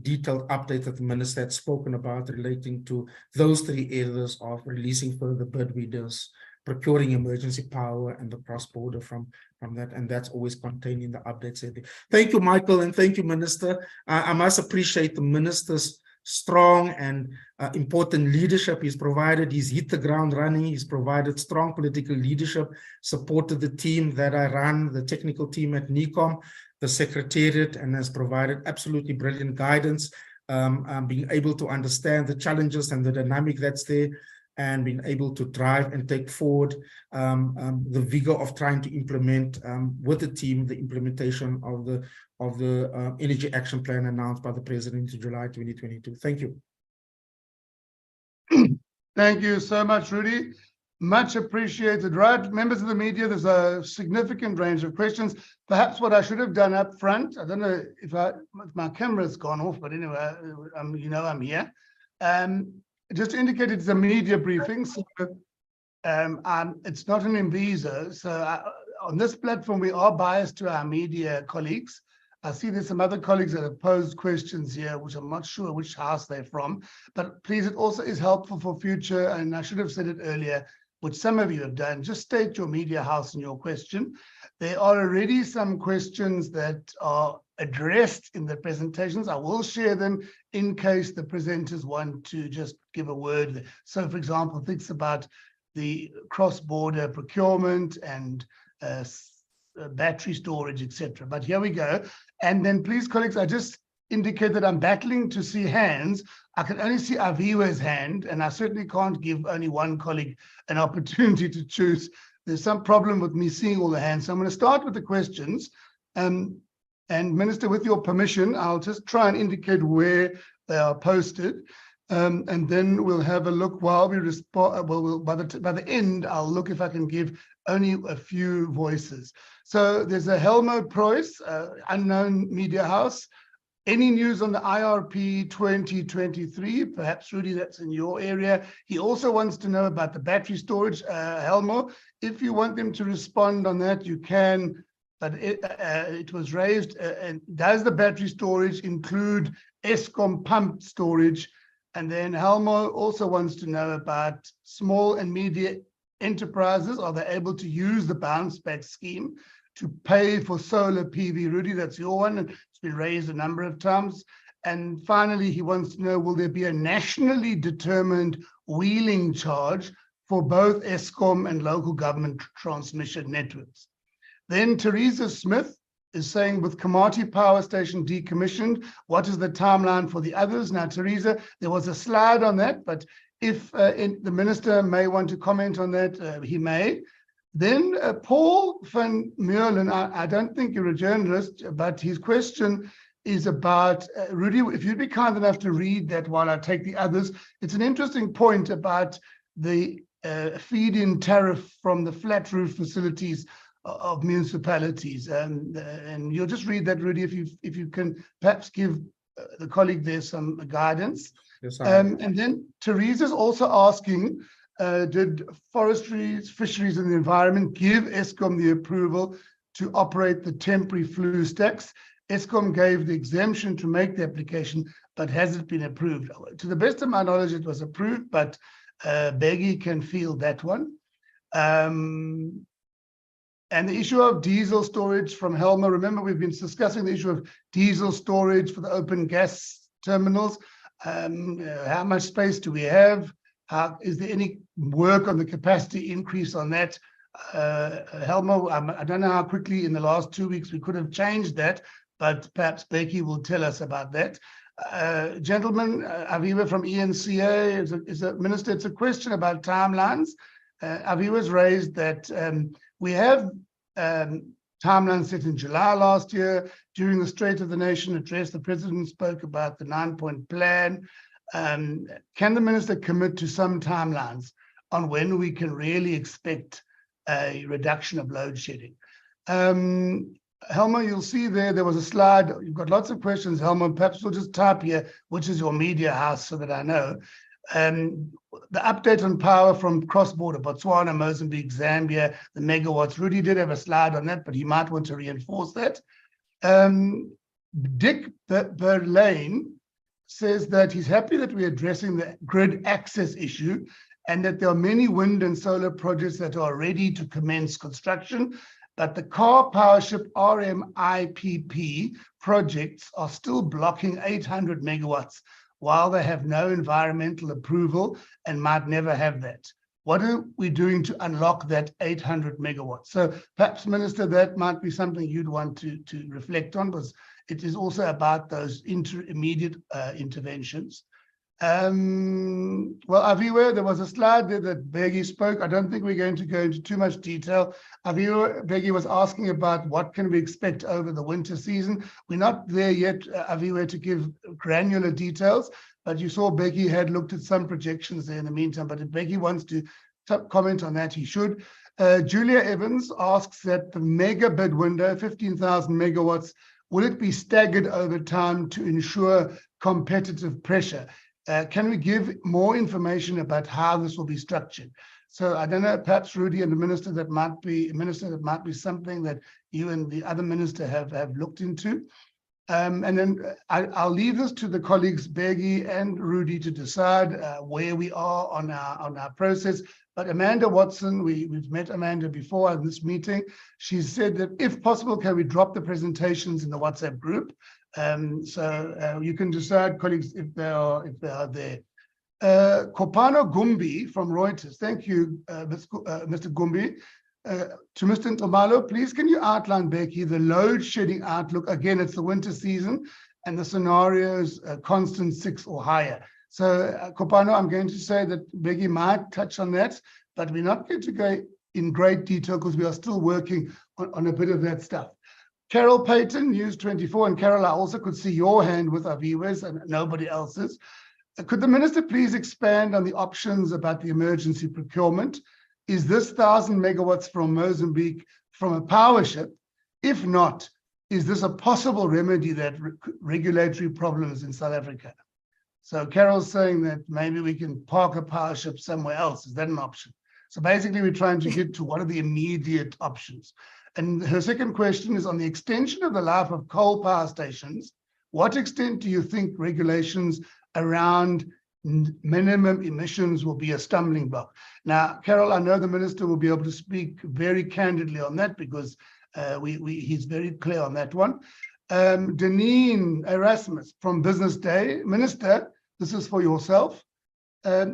D: detailed updates that the Minister had spoken about relating to those three areas of releasing further bid windows, procuring emergency power, and the cross-border from that, and that's always contained in the updates. Thank you, Michael, and thank you, Minister. I must appreciate the Minister's strong and important leadership he's provided. He's hit the ground running. He's provided strong political leadership, supported the team that I run, the technical team at NECOM, the Secretariat, and has provided absolutely brilliant guidance, being able to understand the challenges and the dynamic that's there, and being able to drive and take forward the vigor of trying to implement with the team the implementation of the Energy Action Plan announced by the President in July 2022. Thank you.
B: Thank you so much, Rudy. Much appreciated. Right, members of the media, there's a significant range of questions. Perhaps what I should have done up front, I don't know if my camera's gone off, but anyway, I'm here. Just to indicate it's a media briefing, so it's not an Imbizo. So on this platform, we are biased to our media colleagues. I see there's some other colleagues that have posed questions here, which I'm not sure which house they're from, but please, it also is helpful for future, and I should have said it earlier, which some of you have done, just state your media house in your question. There are already some questions that are addressed in the presentations. I will share them in case the presenters want to just give a word. So, for example, things about the cross-border procurement and battery storage, etc. But here we go. And then please, colleagues, I just indicate that I'm battling to see hands. I can only see Aviwe's hand, and I certainly can't give only one colleague an opportunity to choose. There's some problem with me seeing all the hands. So I'm going to start with the questions. And Minister, with your permission, I'll just try and indicate where they are posted. And then we'll have a look while we respond. Well, by the end, I'll look if I can give only a few voices. So there's a Helmo Preuss, unknown media house. Any news on the IRP 2023? Perhaps, Rudy, that's in your area. He also wants to know about the battery storage, Helmo. If you want them to respond on that, you can, but it was raised. And does the battery storage include Eskom pump storage? And then Helmo also wants to know about small and medium enterprises. Are they able to use the bounce back scheme to pay for solar PV? Rudy, that's your one, and it's been raised a number of times. And finally, he wants to know, will there be a nationally determined wheeling charge for both Eskom and local government transmission networks? Then Teresa Smith is saying, with Komati Power Station decommissioned, what is the timeline for the others? Now, Teresa, there was a slide on that, but if the minister may want to comment on that, he may. Then Paul van Meulen, I don't think you're a journalist, but his question is about, Rudy, if you'd be kind enough to read that while I take the others. It's an interesting point about the feed-in tariff from the flat roof facilities of municipalities. And you'll just read that, Rudy, if you can perhaps give the colleague there some guidance.
D: Yes,
B: and then Teresa's also asking, did Forestry, Fisheries and the Environment give Eskom the approval to operate the temporary flue stacks? Eskom gave the exemption to make the application, but has it been approved? To the best of my knowledge, it was approved, but Beggy can field that one. And the issue of diesel storage from Helma, remember we've been discussing the issue of diesel storage for the open gas terminals. How much space do we have? Is there any work on the capacity increase on that? Helma, I don't know how quickly in the last 2 weeks we could have changed that, but perhaps Becky will tell us about that. Gentlemen, Aviva from ENCA is a minister. It's a question about timelines. Aviva's raised that we have timelines set in July last year. During the State of the Nation address, the president spoke about the 9-point plan. Can the minister commit to some timelines on when we can really expect a reduction of load shedding? Helma, you'll see there was a slide. You've got lots of questions, Helma. Perhaps we'll just type here, which is your media house, so that I know. The update on power from cross-border, Botswana, Mozambique, Zambia, the megawatts. Rudy did have a slide on that, but he might want to reinforce that. Dick Berlane says that he's happy that we're addressing the grid access issue and that there are many wind and solar projects that are ready to commence construction, but the car powership RMIPP projects are still blocking 800 megawatts while they have no environmental approval and might never have that. What are we doing to unlock that 800 megawatts? So perhaps, Minister, that might be something you'd want to reflect on, because it is also about those immediate interventions. Well, Aviwa, there was a slide there that Beggy spoke. I don't think we're going to go into too much detail. Aviwa, Beggy was asking about what can we expect over the winter season. We're not there yet, Aviwa, to give granular details, but you saw Beggy had looked at some projections there in the meantime, but if Beggy wants to comment on that, he should. Julia Evans asks that the mega bid window, 15,000 megawatts, will it be staggered over time to ensure competitive pressure? Can we give more information about how this will be structured? So I don't know, perhaps Rudy and the minister, that might be something that you and the other minister have looked into. And then I'll leave this to the colleagues Bheki and Rudy to decide where we are on our process. But Amanda Watson, we've met Amanda before in this meeting. She said that if possible, can we drop the presentations in the WhatsApp group? So you can decide, colleagues, if they are there. Kopano Gumbi from Reuters. Thank you, Mr. Gumbi. To Mr. Ntomalo, please can you outline, Bheki, the load shedding outlook? Again, it's the winter season and the scenarios constant 6 or higher. So Kopano, I'm going to say that Bheki might touch on that, but we're not going to go in great detail because we are still working on a bit of that stuff. Carol Payton, News 24, and Carol, I also could see your hand with our viewers and nobody else's. Could the minister please expand on the options about the emergency procurement? Is this 1,000 megawatts from Mozambique from a power ship? If not, is this a possible remedy that regulatory problems in South Africa? So Carol's saying that maybe we can park a power ship somewhere else. Is that an option? So basically we're trying to get to what are the immediate options. And her second question is on the extension of the life of coal power stations. What extent do you think regulations around minimum emissions will be a stumbling block? Now, Carol, I know the minister will be able to speak very candidly on that because he's very clear on that one. Deneen Erasmus from Business Day. Minister, this is for yourself.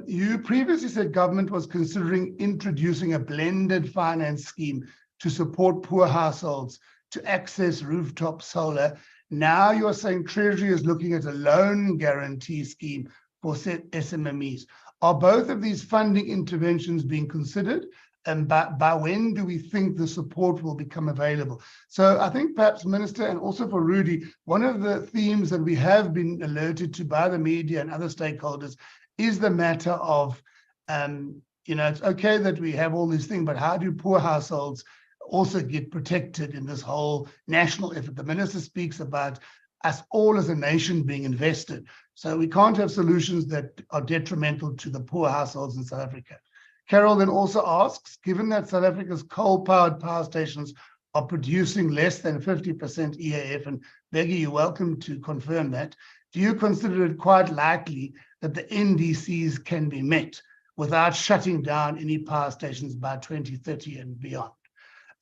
B: You previously said government was considering introducing a blended finance scheme to support poor households to access rooftop solar. Now you're saying Treasury is looking at a loan guarantee scheme for SMMEs. Are both of these funding interventions being considered? And by when do we think the support will become available? So I think perhaps, Minister, and also for Rudy, one of the themes that we have been alerted to by the media and other stakeholders is the matter of, it's okay that we have all these things, but how do poor households also get protected in this whole national effort? The minister speaks about us all as a nation being invested. So we can't have solutions that are detrimental to the poor households in South Africa. Carol then also asks, given that South Africa's coal-powered power stations are producing less than 50% EAF, and Bheki, you're welcome to confirm that, do you consider it quite likely that the NDCs can be met without shutting down any power stations by 2030 and beyond?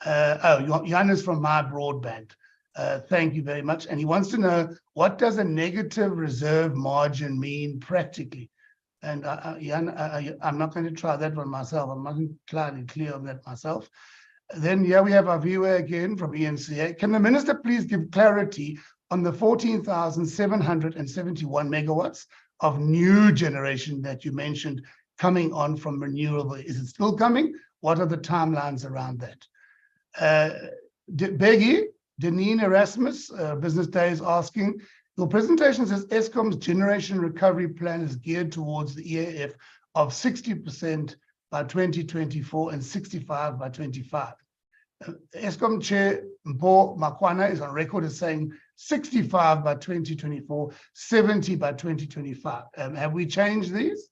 B: Jan is from My Broadband. Thank you very much. And he wants to know, what does a negative reserve margin mean practically? And Jan, I'm not going to try that one myself. I'm not entirely clear on that myself. Then, we have our viewer again from ENCA. Can the minister please give clarity on the 14,771 megawatts of new generation that you mentioned coming on from renewable? Is it still coming? What are the timelines around that? Bheki, Deneen Erasmus, Business Day, is asking, your presentation says Eskom's generation recovery plan is geared towards the EAF of 60% by 2024 and 65 by 25. Eskom Chair Mpho Makwana is on record as saying 65 by 2024, 70 by 2025. Have we changed these?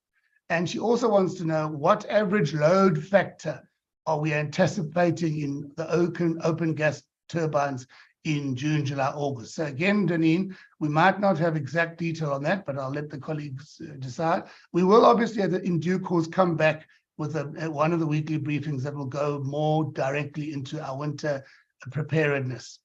B: And she also wants to know, what average load factor are we anticipating in the open gas turbines in June, July, August? So again, Deneen, we might not have exact detail on that, but I'll let the colleagues decide. We will obviously, in due course, come back with one of the weekly briefings that will go more directly into our winter preparedness.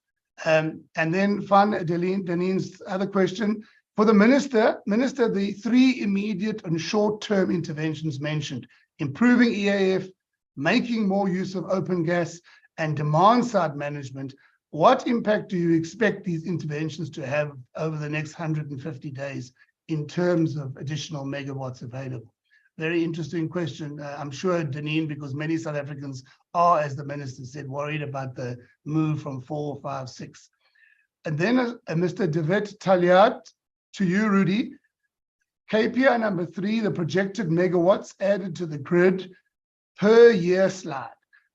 B: And then Deneen's other question, for the Minister, the 3 immediate and short-term interventions mentioned, improving EAF, making more use of open gas, and demand-side management, what impact do you expect these interventions to have over the next 150 days in terms of additional megawatts available? Very interesting question. I'm sure, Deneen, because many South Africans are, as the minister said, worried about the move from 4, 5, 6. And then Mr. David Taliat, to you, Rudy. KPI number 3, the projected megawatts added to the grid per year slide.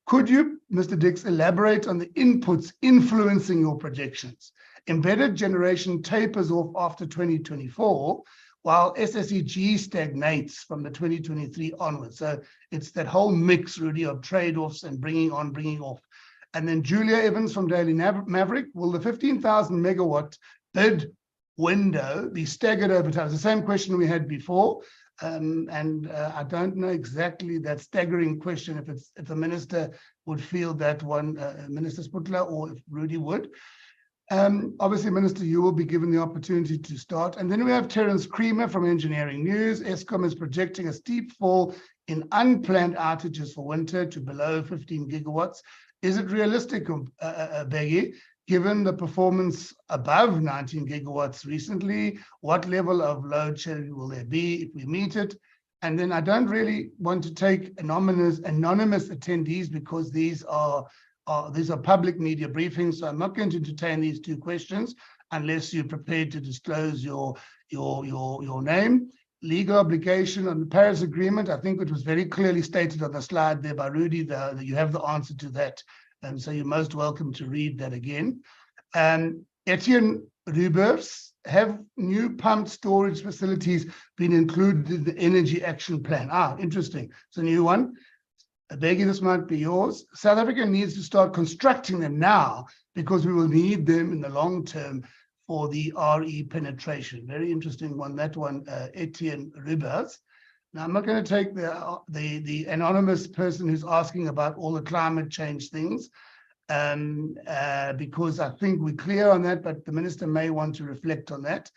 B: Could you, Mr. Dix, elaborate on the inputs influencing your projections? Embedded generation tapers off after 2024. while SSEG stagnates from the 2023 onwards. So it's that whole mix, Rudy, of trade-offs and bringing on, bringing off. And then Julia Evans from Daily Maverick, will the 15,000 megawatt bid window be staggered over time? It's the same question we had before. I don't know exactly that staggering question, if the minister would feel that one, Minister Sputler, or if Rudy would. Obviously, Minister, you will be given the opportunity to start. And then we have Terence Creamer from Engineering News. Eskom is projecting a steep fall in unplanned outages for winter to below 15 gigawatts. Is it realistic, Beggy, given the performance above 19 gigawatts recently? What level of load shedding will there be if we meet it? And then I don't really want to take anonymous attendees, because these are public media briefings, so I'm not going to entertain these two questions unless you're prepared to disclose your name. Legal obligation on the Paris Agreement, I think it was very clearly stated on the slide there by Rudy, that you have the answer to that, and so you're most welcome to read that again. Etienne Rubers, have new pumped storage facilities been included in the Energy Action Plan? Interesting, it's a new one. Beggy, this might be yours. South Africa needs to start constructing them now, because we will need them in the long term for the RE penetration. Very interesting one, that one, Etienne Rubers. Now, I'm not going to take the anonymous person who's asking about all the climate change things, because I think we're clear on that, but the minister may want to reflect on that.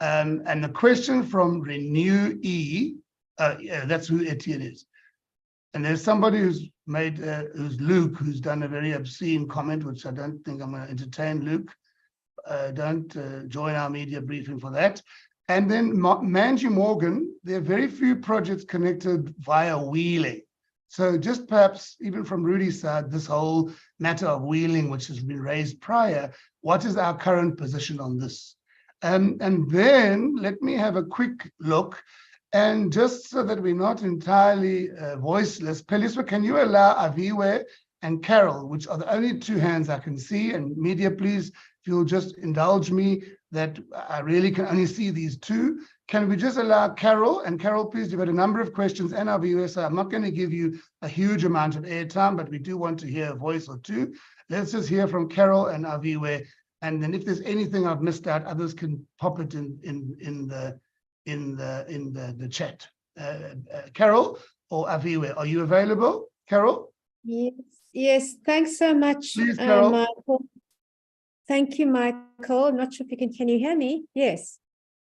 B: And the question from Renew E, that's who Etienne is. And there's somebody who's made, who's Luke, who's done a very obscene comment, which I don't think I'm going to entertain, Luke. Don't join our media briefing for that. And then Manji Morgan, there are very few projects connected via wheeling. So just perhaps even from Rudy's side, this whole matter of wheeling, which has been raised prior, what is our current position on this? And then let me have a quick look. And just so that we're not entirely voiceless, Peliswa, can you allow Aviwe and Carol, which are the only two hands I can see, and media, please, if you'll just indulge me that I really can only see these two. Can we just allow Carol? And Carol, please, you've had a number of questions, and Aviwe, so I'm not going to give you a huge amount of airtime, but we do want to hear a voice or two. Let's just hear from Carol and Aviwe, and then if there's anything I've missed out, others can pop it in the chat. Carol or Aviwe, are you available? Carol?
E: Yes, thanks so much,
B: Please, Carol.
E: Michael. Thank you, Michael. I'm not sure if you can you hear me? Yes.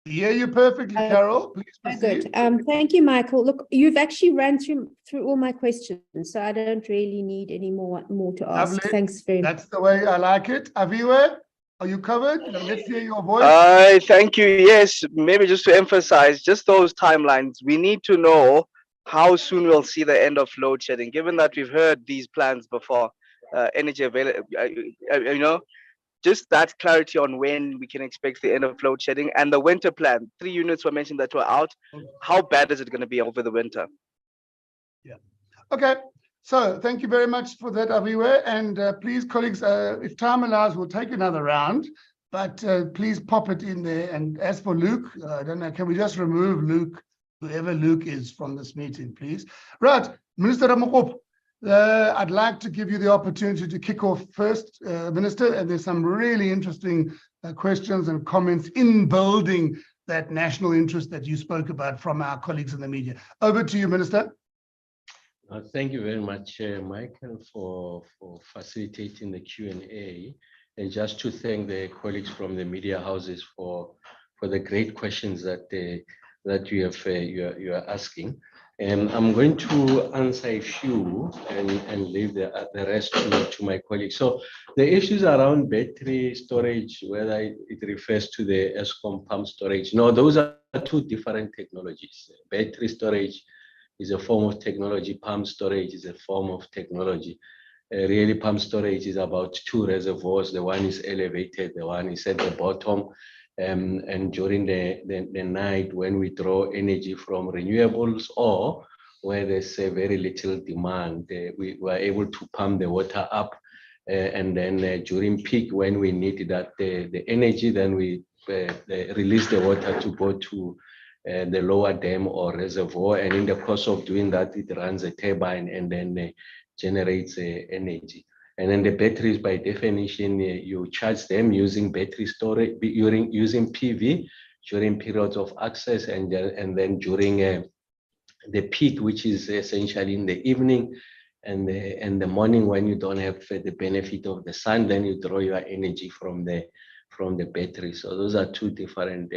B: We hear you perfectly, Carol. Please proceed.
E: Good. Thank you, Michael. Look, you've actually ran through all my questions, so I don't really need any more to ask.
B: Lovely.
E: Thanks very much.
B: That's the way I like it. Aviwe, are you covered? Let's hear your voice.
F: Thank you. Yes, maybe just to emphasize just those timelines, we need to know how soon we'll see the end of load shedding, given that we've heard these plans before, energy available, just that clarity on when we can expect the end of load shedding. And the winter plan, 3 units were mentioned that were out. How bad is it going to be over the winter?
B: Yeah. Okay. So thank you very much for that, Aviwe. And please, colleagues, if time allows, we'll take another round, but please pop it in there. And as for Luke, I don't know, can we just remove Luke, whoever Luke is, from this meeting, please? Right, Minister Ramokop, I'd like to give you the opportunity to kick off first, Minister, and there's some really interesting questions and comments in building that national interest that you spoke about from our colleagues in the media. Over to you, Minister.
A: Thank you very much, Michael, for facilitating the Q&A, and just to thank the colleagues from the media houses for the great questions that you are asking. And I'm going to answer a few and leave the rest to my colleagues. So the issues around battery storage, whether it refers to the Eskom pump storage, no, those are two different technologies. Battery storage is a form of technology. Pump storage is a form of technology. Really, pump storage is about 2 reservoirs. The one is elevated, the one is at the bottom. And during the night, when we draw energy from renewables or where there's a very little demand, we were able to pump the water up. And then during peak, when we need that the energy, then we release the water to go to the lower dam or reservoir, and in the course of doing that, it runs a turbine and then generates energy. And then the batteries, by definition, you charge them using battery storage, using PV during periods of access, and then during the peak, which is essentially in the evening and the morning when you don't have the benefit of the sun, then you draw your energy from the battery. So those are two different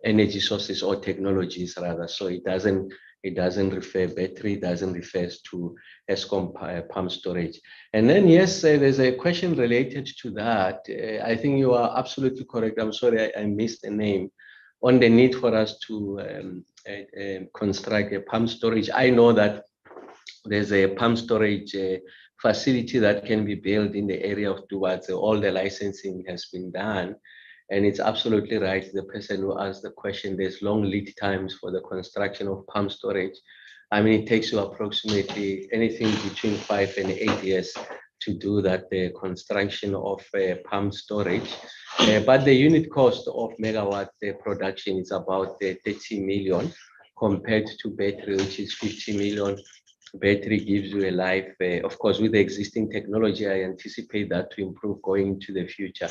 A: energy sources or technologies rather. So it doesn't refer battery, it doesn't refer to Eskom pump storage. And then yes, there's a question related to that. I think you are absolutely correct. I'm sorry, I missed the name on the need for us to construct a pump storage. I know that there's a pump storage facility that can be built in the area of Dubatse. All the licensing has been done. And it's absolutely right. The person who asked the question, there's long lead times for the construction of pump storage. I mean, it takes you approximately anything between 5 and 8 years to do that, the construction of pump storage. But the unit cost of megawatt production is about 30 million compared to battery, which is 50 million. Battery gives you a life, of course, with the existing technology, I anticipate that to improve going into the future.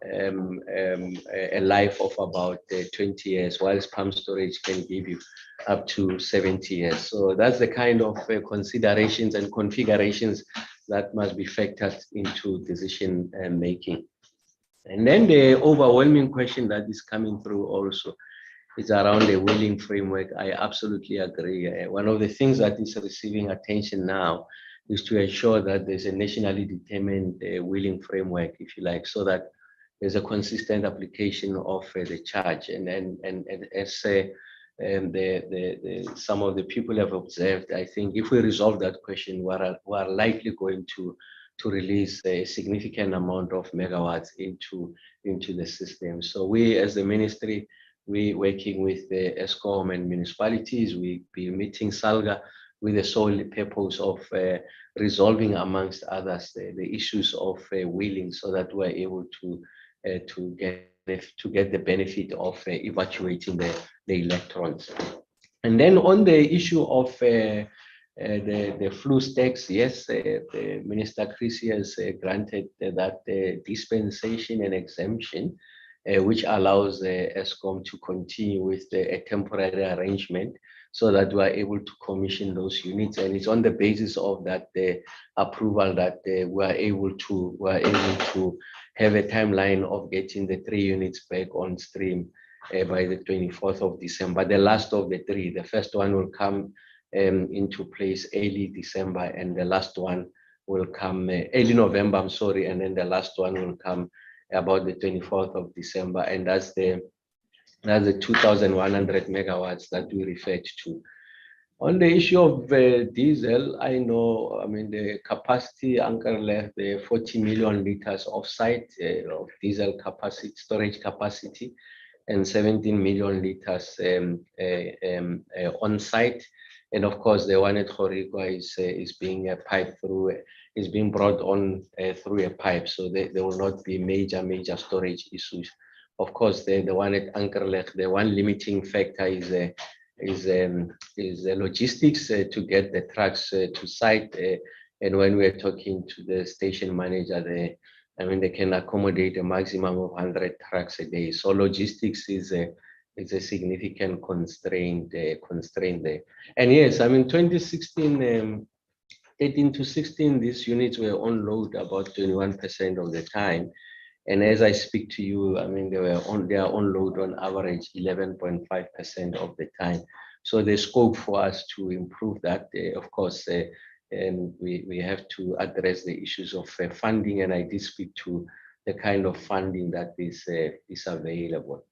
A: A life of about 20 years, whilst pump storage can give you up to 70 years. So that's the kind of considerations and configurations that must be factored into decision making. And then the overwhelming question that is coming through also is around the wheeling framework. I absolutely agree. One of the things that is receiving attention now is to ensure that there's a nationally determined wheeling framework, if you like, so that there's a consistent application of the charge. And as some of the people have observed, I think if we resolve that question, we are likely going to release a significant amount of megawatts into the system. So we, as the ministry, we working with the Eskom and municipalities, we be meeting SALGA with the sole purpose of resolving, amongst others, the issues of wheeling, so that we're able to get the benefit of evacuating the electrons. And then on the issue of the flu stacks, yes, the Minister Chris has granted that dispensation and exemption, which allows Eskom to continue with a temporary arrangement so that we are able to commission those units. And it's on the basis of that approval that we are able to have a timeline of getting the 3 units back on stream by the 24th of December. The last of the 3, the first one will come into place early December, and the last one will come early November, I'm sorry, and then the last one will come about the 24th of December, and that's the 2,100 megawatts that we referred to. On the issue of diesel, I know, I mean, the capacity anchor left the 40 million liters off-site of diesel capacity, storage capacity, and 17 million liters on-site. And of course, the one at Khorikwa is being piped through, is being brought on through a pipe, so there will not be major storage issues. Of course, the one at Ankerlech, the one limiting factor is logistics to get the trucks to site. And when we're talking to the station manager, they can accommodate a maximum of 100 trucks a day. So logistics is a significant constraint there. And yes, 2016, 18 to 16, these units were on load about 21% of the time. And as I speak to you, they are on load on average 11.5% of the time. So there's scope for us to improve that. Of course, we have to address the issues of funding, and I did speak to the kind of funding that is available.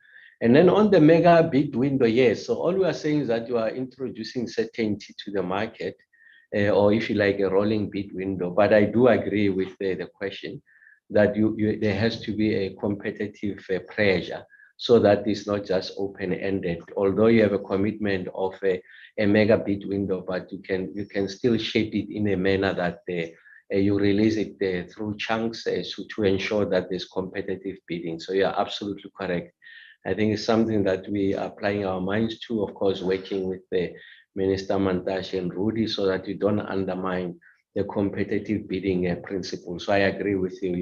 A: And then on the mega bid window, yes. So all we are saying is that you are introducing certainty to the market, or if you like, a rolling bid window. But I do agree with the question that there has to be a competitive pressure, so that it's not just open-ended. Although you have a commitment of a mega bid window, but you can still shape it in a manner that you release it through chunks to ensure that there's competitive bidding. So you're absolutely correct. I think it's something that we are applying our minds to, of course, working with the Minister Mantashe and Rudy so that we don't undermine the competitive bidding principle. So I agree with you.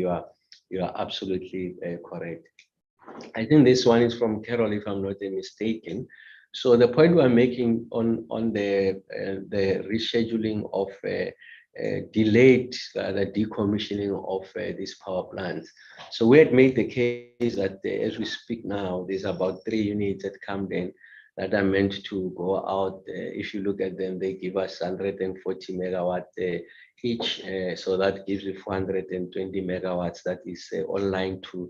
A: You are absolutely correct. I think this one is from Carol, if I'm not mistaken. So the point we're making on the rescheduling of delayed the decommissioning of these power plants. So we had made the case that as we speak now, there's about 3 units at Camden that are meant to go out. If you look at them, they give us 140 megawatt each. So that gives you 420 megawatts that is online to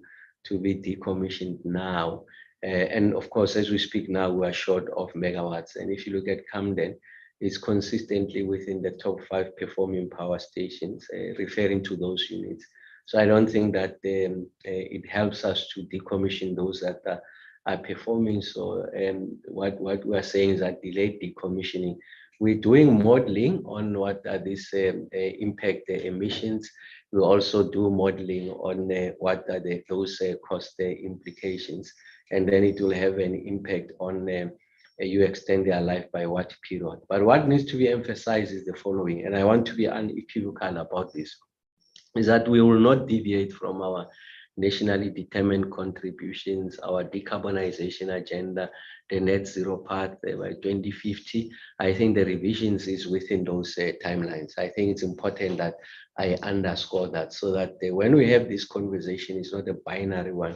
A: be decommissioned now. And of course, as we speak now, we are short of megawatts. And if you look at Camden, it's consistently within the top 5 performing power stations, referring to those units. So I don't think that it helps us to decommission those that are performing. So what we are saying is that delayed decommissioning. We're doing modeling on what are these impact emissions. We also do modeling on what are those cost implications, and then it will have an impact on you extend their life by what period. But what needs to be emphasized is the following, and I want to be unequivocal about this, is that we will not deviate from our nationally determined contributions, our decarbonization agenda, the net zero path by 2050. I think the revisions is within those timelines. I think it's important that I underscore that, so that when we have this conversation, it's not a binary one.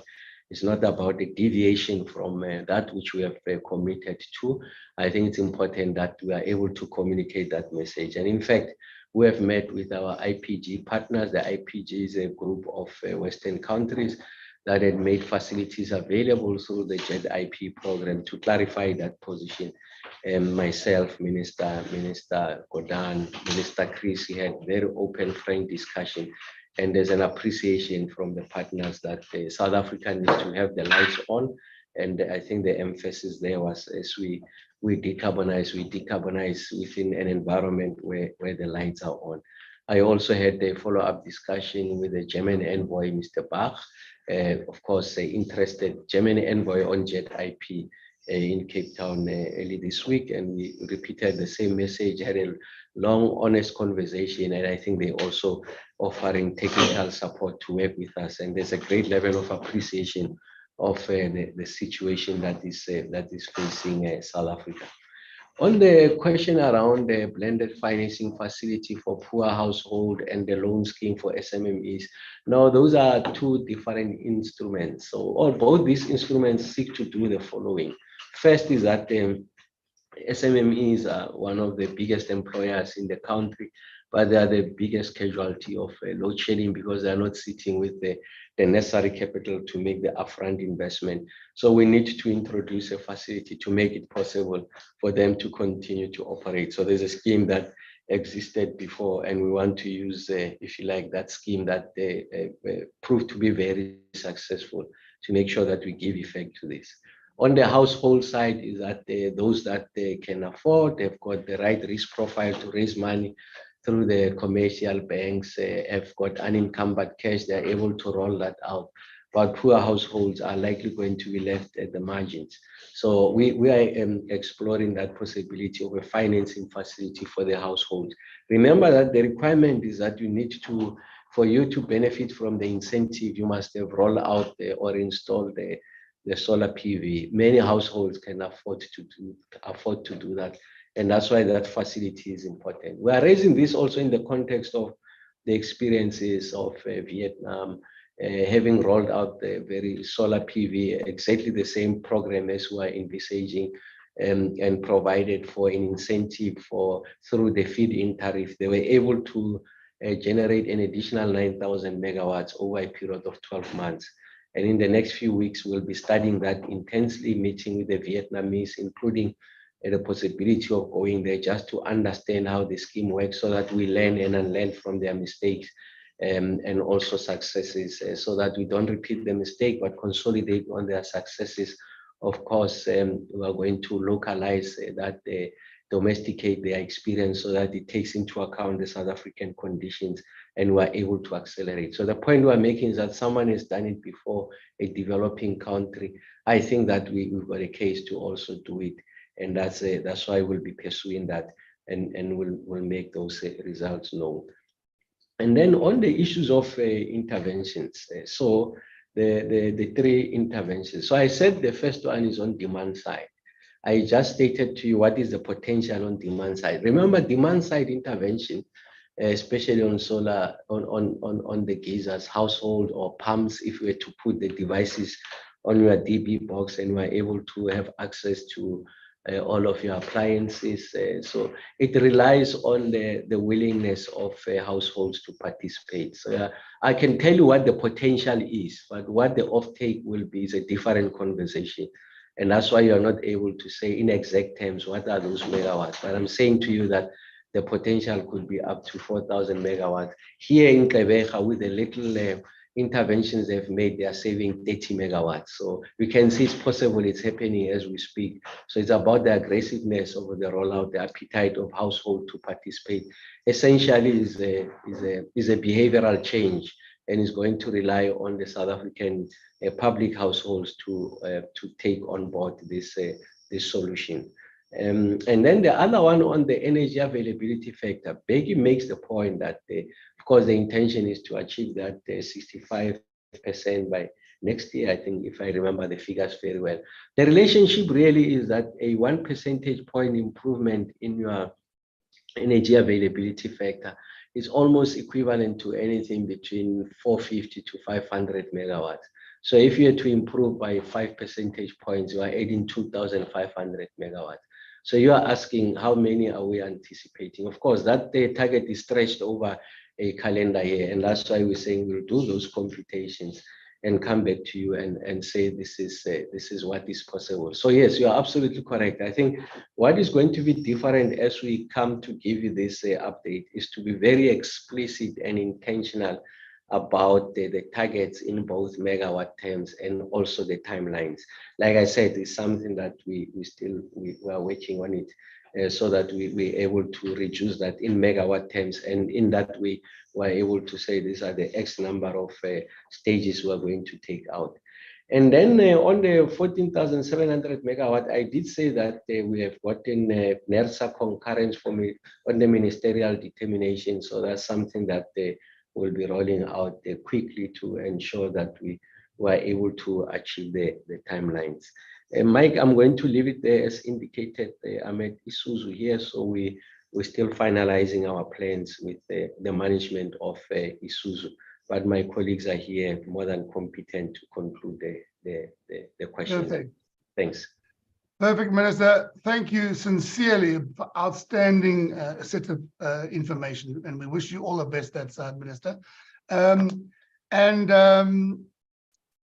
A: It's not about the deviation from that which we have committed to. I think it's important that we are able to communicate that message. And in fact, we have met with our IPG partners. The IPG is a group of Western countries that had made facilities available through the JET IP program to clarify that position. And myself, Minister Godan, Minister Chris, we had very open, frank discussion. And there's an appreciation from the partners that South Africa needs to have the lights on. And I think the emphasis there was, as we decarbonize within an environment where the lights are on. I also had a follow-up discussion with the German envoy, Mr. Bach, of course, interested German envoy on JET IP in Cape Town early this week, and we repeated the same message, had a long, honest conversation, and I think they also offering technical support to work with us, and there's a great level of appreciation of the situation that is facing South Africa. On the question around the blended financing facility for poor household and the loan scheme for SMMEs, now those are 2 different instruments. So both these instruments seek to do the following. First is that SMMEs are one of the biggest employers in the country, but they are the biggest casualty of load shedding because they are not sitting with the necessary capital to make the upfront investment. So we need to introduce a facility to make it possible for them to continue to operate. So there's a scheme that existed before, and we want to use, if you like, that scheme that proved to be very successful to make sure that we give effect to this. On the household side is that those that they can afford, they've got the right risk profile to raise money through the commercial banks, have got unencumbered cash, they're able to roll that out. But poor households are likely going to be left at the margins. So we are exploring that possibility of a financing facility for the households. Remember that the requirement is that you need to, for you to benefit from the incentive, you must have rolled out or installed the solar PV. Many households can afford to do that. And that's why that facility is important. We are raising this also in the context of the experiences of Vietnam, having rolled out the very solar PV, exactly the same program as we are envisaging, and provided for an incentive through the feed-in tariff. They were able to generate an additional 9,000 megawatts over a period of 12 months. And in the next few weeks, we'll be studying that intensely, meeting with the Vietnamese, including the possibility of going there just to understand how the scheme works so that we learn and unlearn from their mistakes and also successes so that we don't repeat the mistake but consolidate on their successes. Of course, we are going to localize that domesticate their experience so that it takes into account the South African conditions and we're able to accelerate. So the point we're making is that someone has done it before, a developing country. I think that we've got a case to also do it. And that's why we'll be pursuing that and we'll make those results known. And then on the issues of interventions, so the three interventions. So I said the first one is on demand side. I just stated to you what is the potential on demand side. Remember, demand side intervention, especially on solar, on the geysers, household or pumps, if we were to put the devices on your DB box and we're able to have access to all of your appliances. So it relies on the willingness of households to participate. So I can tell you what the potential is, but what the offtake will be is a different conversation. And that's why you're not able to say in exact terms what are those megawatts. But I'm saying to you that the potential could be up to 4,000 megawatts. Here in Gqeberha, with the little interventions they've made, they are saving 30 megawatts. So we can see it's possible, it's happening as we speak. So it's about the aggressiveness of the rollout, the appetite of household to participate. Essentially is a behavioral change, and is going to rely on the South African public households to take on board this solution. And then the other one on the energy availability factor, Becky makes the point that, of course, the intention is to achieve that 65% by next year, I think, if I remember the figures very well. The relationship really is that a 1 percentage point improvement in your energy availability factor is almost equivalent to anything between 450 to 500 megawatts. So if you are to improve by 5 percentage points, you are adding 2,500 megawatts. So you are asking how many are we anticipating? Of course, that the target is stretched over a calendar year, and that's why we're saying we'll do those computations and come back to you and say this is what is possible. So yes, you are absolutely correct. I think what is going to be different as we come to give you this update is to be very explicit and intentional about the targets in both megawatt terms and also the timelines. Like I said, it's something that we are working on it so that we're able to reduce that in megawatt terms, and in that way we're able to say these are the X number of stages we're going to take out. And then on the 14,700 megawatt, I did say that we have gotten NERSA concurrence from it on the ministerial determination. So that's something that will be rolling out quickly to ensure that we were able to achieve the timelines. Mike, I'm going to leave it there as indicated. I'm at Isuzu here, so we're still finalizing our plans with the management of Isuzu. But my colleagues are here more than competent to conclude the question.
B: Perfect.
A: Thanks.
B: Perfect, Minister. Thank you sincerely for outstanding set of information, and we wish you all the best that side, Minister.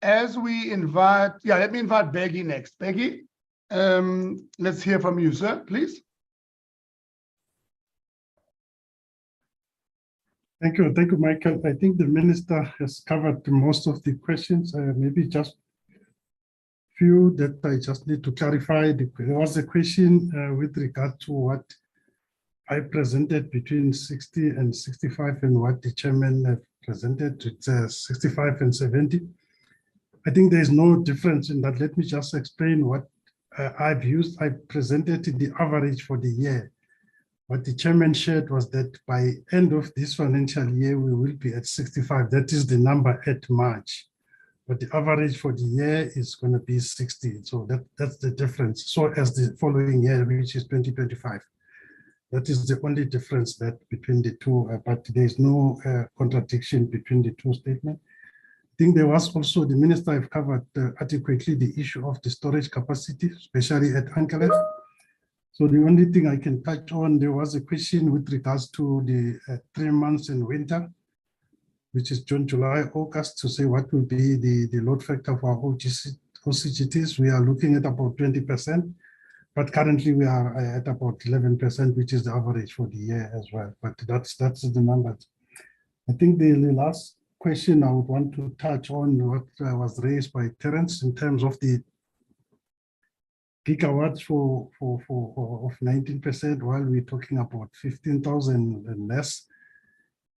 B: As we invite, let me invite Beggy next. Beggy, let's hear from you, sir, please.
C: Thank you, Michael. I think the Minister has covered most of the questions. Maybe just few that I just need to clarify. There was a question with regard to what I presented between 60 and 65 and what the chairman presented. It's 65 and 70. I think there is no difference in that. Let me just explain what I've used. I presented the average for the year. What the chairman shared was that by end of this financial year, we will be at 65. That is the number at March. But the average for the year is going to be 60. So that's the difference. So as the following year, which is 2025. That is the only difference that between the two, but there's no contradiction between the two statements. I think there was also, the Minister have covered adequately the issue of the storage capacity, especially at Ankalef. So the only thing I can touch on, there was a question with regards to the 3 months in winter, which is June, July, August, to say what will be the load factor for our OCGTs. We are looking at about 20%, but currently we are at about 11%, which is the average for the year as well. But that's the numbers. I think the last question I would want to touch on what was raised by Terence in terms of the gigawatts of 19%, while we're talking about 15,000 and less.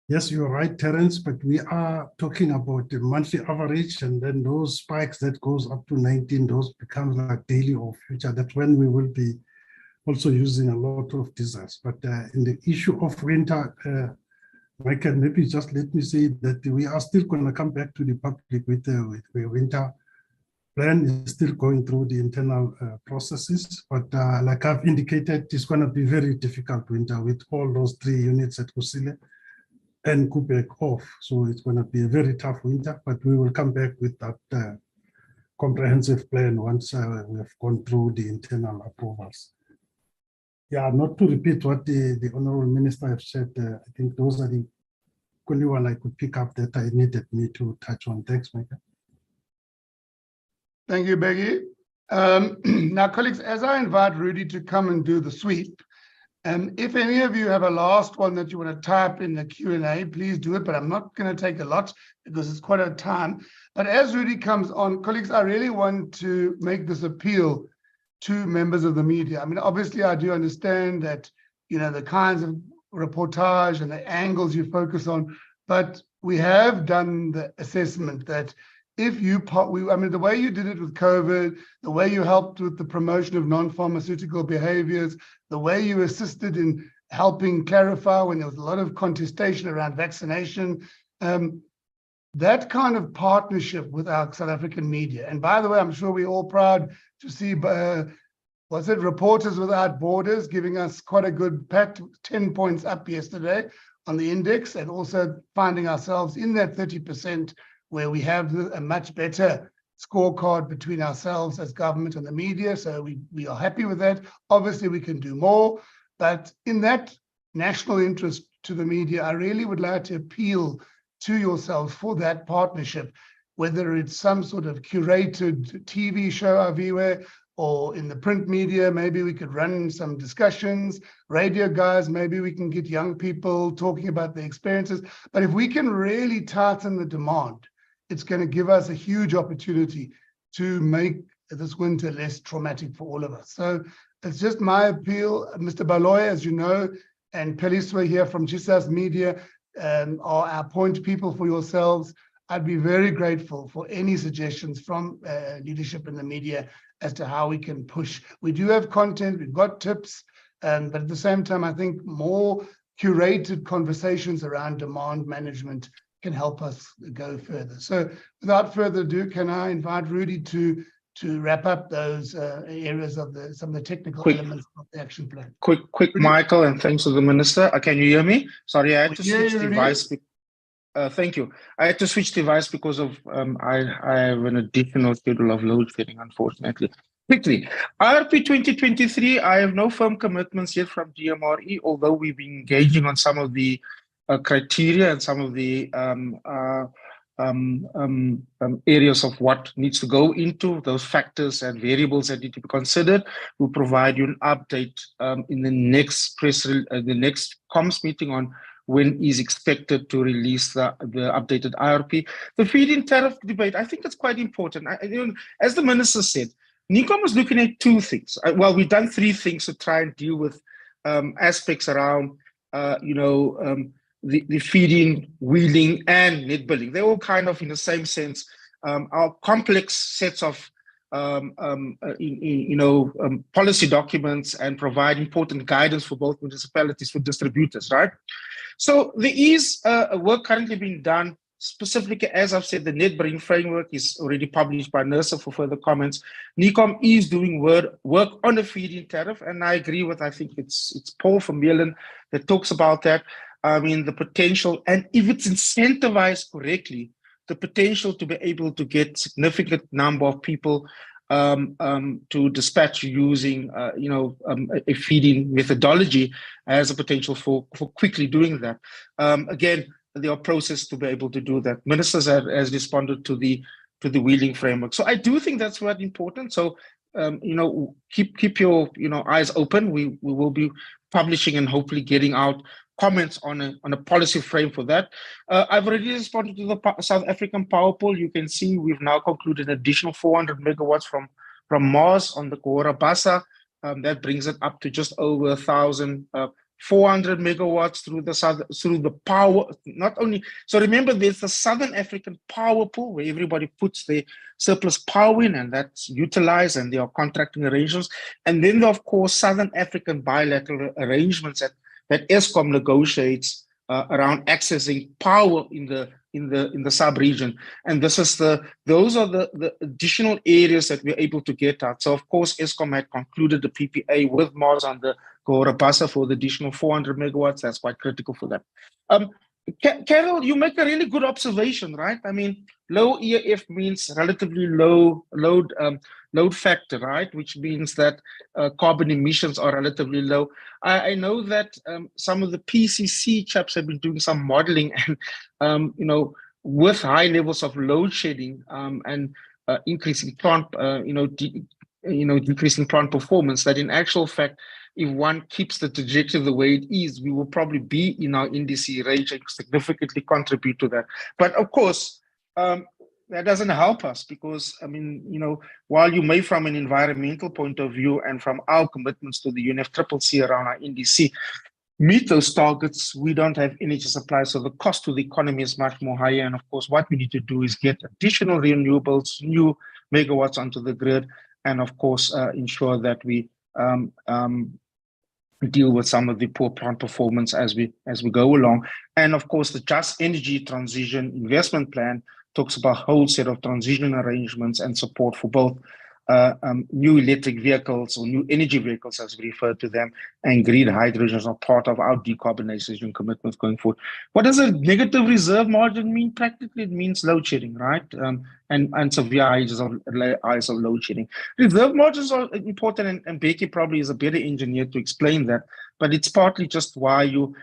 C: Yes, you're right, Terence, but we are talking about the monthly average, and then those spikes that goes up to 19, those becomes like daily or future. That's when we will be also using a lot of diesels. But in the issue of winter, Michael, maybe just let me say that we are still going to come back to the public with the winter plan. Is still going through the internal processes, but like I've indicated, it's going to be very difficult winter with all those 3 units at Kusile and Kubek off. So it's going to be a very tough winter, but we will come back with that comprehensive plan once we have gone through the internal approvals. Yeah, not to repeat what the Honorable Minister have said, I think those are the only one I could pick up that I needed me to touch on. Thanks, Michael.
B: Thank you, Becky. Now, colleagues, as I invite Rudy to come and do the sweep, if any of you have a last one that you want to type in the Q&A, please do it, but I'm not going to take a lot because it's quite a time. But as Rudy comes on, colleagues, I really want to make this appeal to members of the media. I mean, obviously, I do understand that, you know, the kinds of reportage and the angles you focus on, but we have done the assessment that if you, I mean, the way you did it with COVID, the way you helped with the promotion of non-pharmaceutical behaviors, the way you assisted in helping clarify when there was a lot of contestation around vaccination, that kind of partnership with our South African media. And by the way, I'm sure we're all proud to see, was it Reporters Without Borders giving us quite a good pat, 10 points up yesterday on the index, and also finding ourselves in that 30% where we have a much better scorecard between ourselves as government and the media. So we are happy with that. Obviously, we can do more, but in that national interest to the media, I really would like to appeal to yourselves for that partnership, whether it's some sort of curated TV show everywhere, or in the print media, maybe we could run some discussions. Radio guys, maybe we can get young people talking about their experiences. But if we can really tighten the demand, it's going to give us a huge opportunity to make this winter less traumatic for all of us. So it's just my appeal. Mr. Baloy, as you know, and Peliswe here from GISAS Media are our point people for yourselves. I'd be very grateful for any suggestions from leadership in the media as to how we can push. We do have content, we've got tips, but at the same time, I think more curated conversations around demand management can help us go further. So without further ado, can I invite Rudy to wrap up those areas of some of the technical elements of the action plan?
D: Quick,
B: Rudy?
D: Michael, and thanks to the minister. Can you hear me? Sorry, I had to switch
B: Rudy.
D: device. Thank you. I had to switch device because of I have an additional schedule of load shedding, unfortunately. Quickly, IRP 2023, I have no firm commitments yet from DMRE, although we've been engaging on some of the criteria and some of the areas of what needs to go into those factors and variables that need to be considered. We'll provide you an update in the next the next comms meeting on when is expected to release the updated IRP. The feed-in tariff debate, I think it's quite important. As the minister said, NECOM is looking at 2 things. Well, we've done 3 things to try and deal with aspects around, the feed-in, wheeling, and net billing. They're all kind of in the same sense, are complex sets of policy documents and provide important guidance for both municipalities, for distributors, right? So there is work currently being done, specifically, as I've said, the net billing framework is already published by NERSA for further comments. NECOM is doing work on the feed-in tariff, and I agree with, I think it's Paul from Vermeulen that talks about that. I mean, the potential, and if it's incentivized correctly, the potential to be able to get significant number of people to dispatch using, a feed-in methodology has a potential for quickly doing that. Again, there are processes to be able to do that. Ministers has responded to the wheeling framework. So I do think that's quite important. So, keep your eyes open. We will be publishing and hopefully getting out comments on a policy frame for that. I've already responded to the South African power pool. You can see we've now concluded an additional 400 megawatts from from Mars on the Cahora Bassa. That brings it up to just over 1,400 megawatts through the power. Not only, so remember, there's the Southern African power pool where everybody puts their surplus power in, and that's utilized, and there are contracting arrangements. And then, of course, Southern African bilateral arrangements that Eskom negotiates around accessing power in the sub-region. And those are the additional areas that we're able to get at. So of course, Eskom had concluded the PPA with Mars on the Cahora Bassa for the additional 400 megawatts. That's quite critical for them. Carol, you make a really good observation, right? I mean, low EAF means relatively low load factor, right? Which means that carbon emissions are relatively low. I know that some of the PCC chaps have been doing some modeling, and with high levels of load shedding and increasing plant, decreasing plant performance, that in actual fact, if one keeps the trajectory the way it is, we will probably be in our NDC range and significantly contribute to that. But of course, that doesn't help us because, I mean, while you may from an environmental point of view and from our commitments to the UNFCCC around our NDC, meet those targets, we don't have energy supply. So the cost to the economy is much more higher. And of course, what we need to do is get additional renewables, new megawatts onto the grid, and of course, ensure that we deal with some of the poor plant performance as we go along. And of course, the Just Energy Transition Investment Plan talks about a whole set of transition arrangements and support for both new electric vehicles or new energy vehicles, as we refer to them, and green hydrogen are part of our decarbonization commitments going forward. What does a negative reserve margin mean? Practically, it means load shedding, right? And severe highs of load shedding. Reserve margins are important, and Becky probably is a better engineer to explain that. But it's partly just why you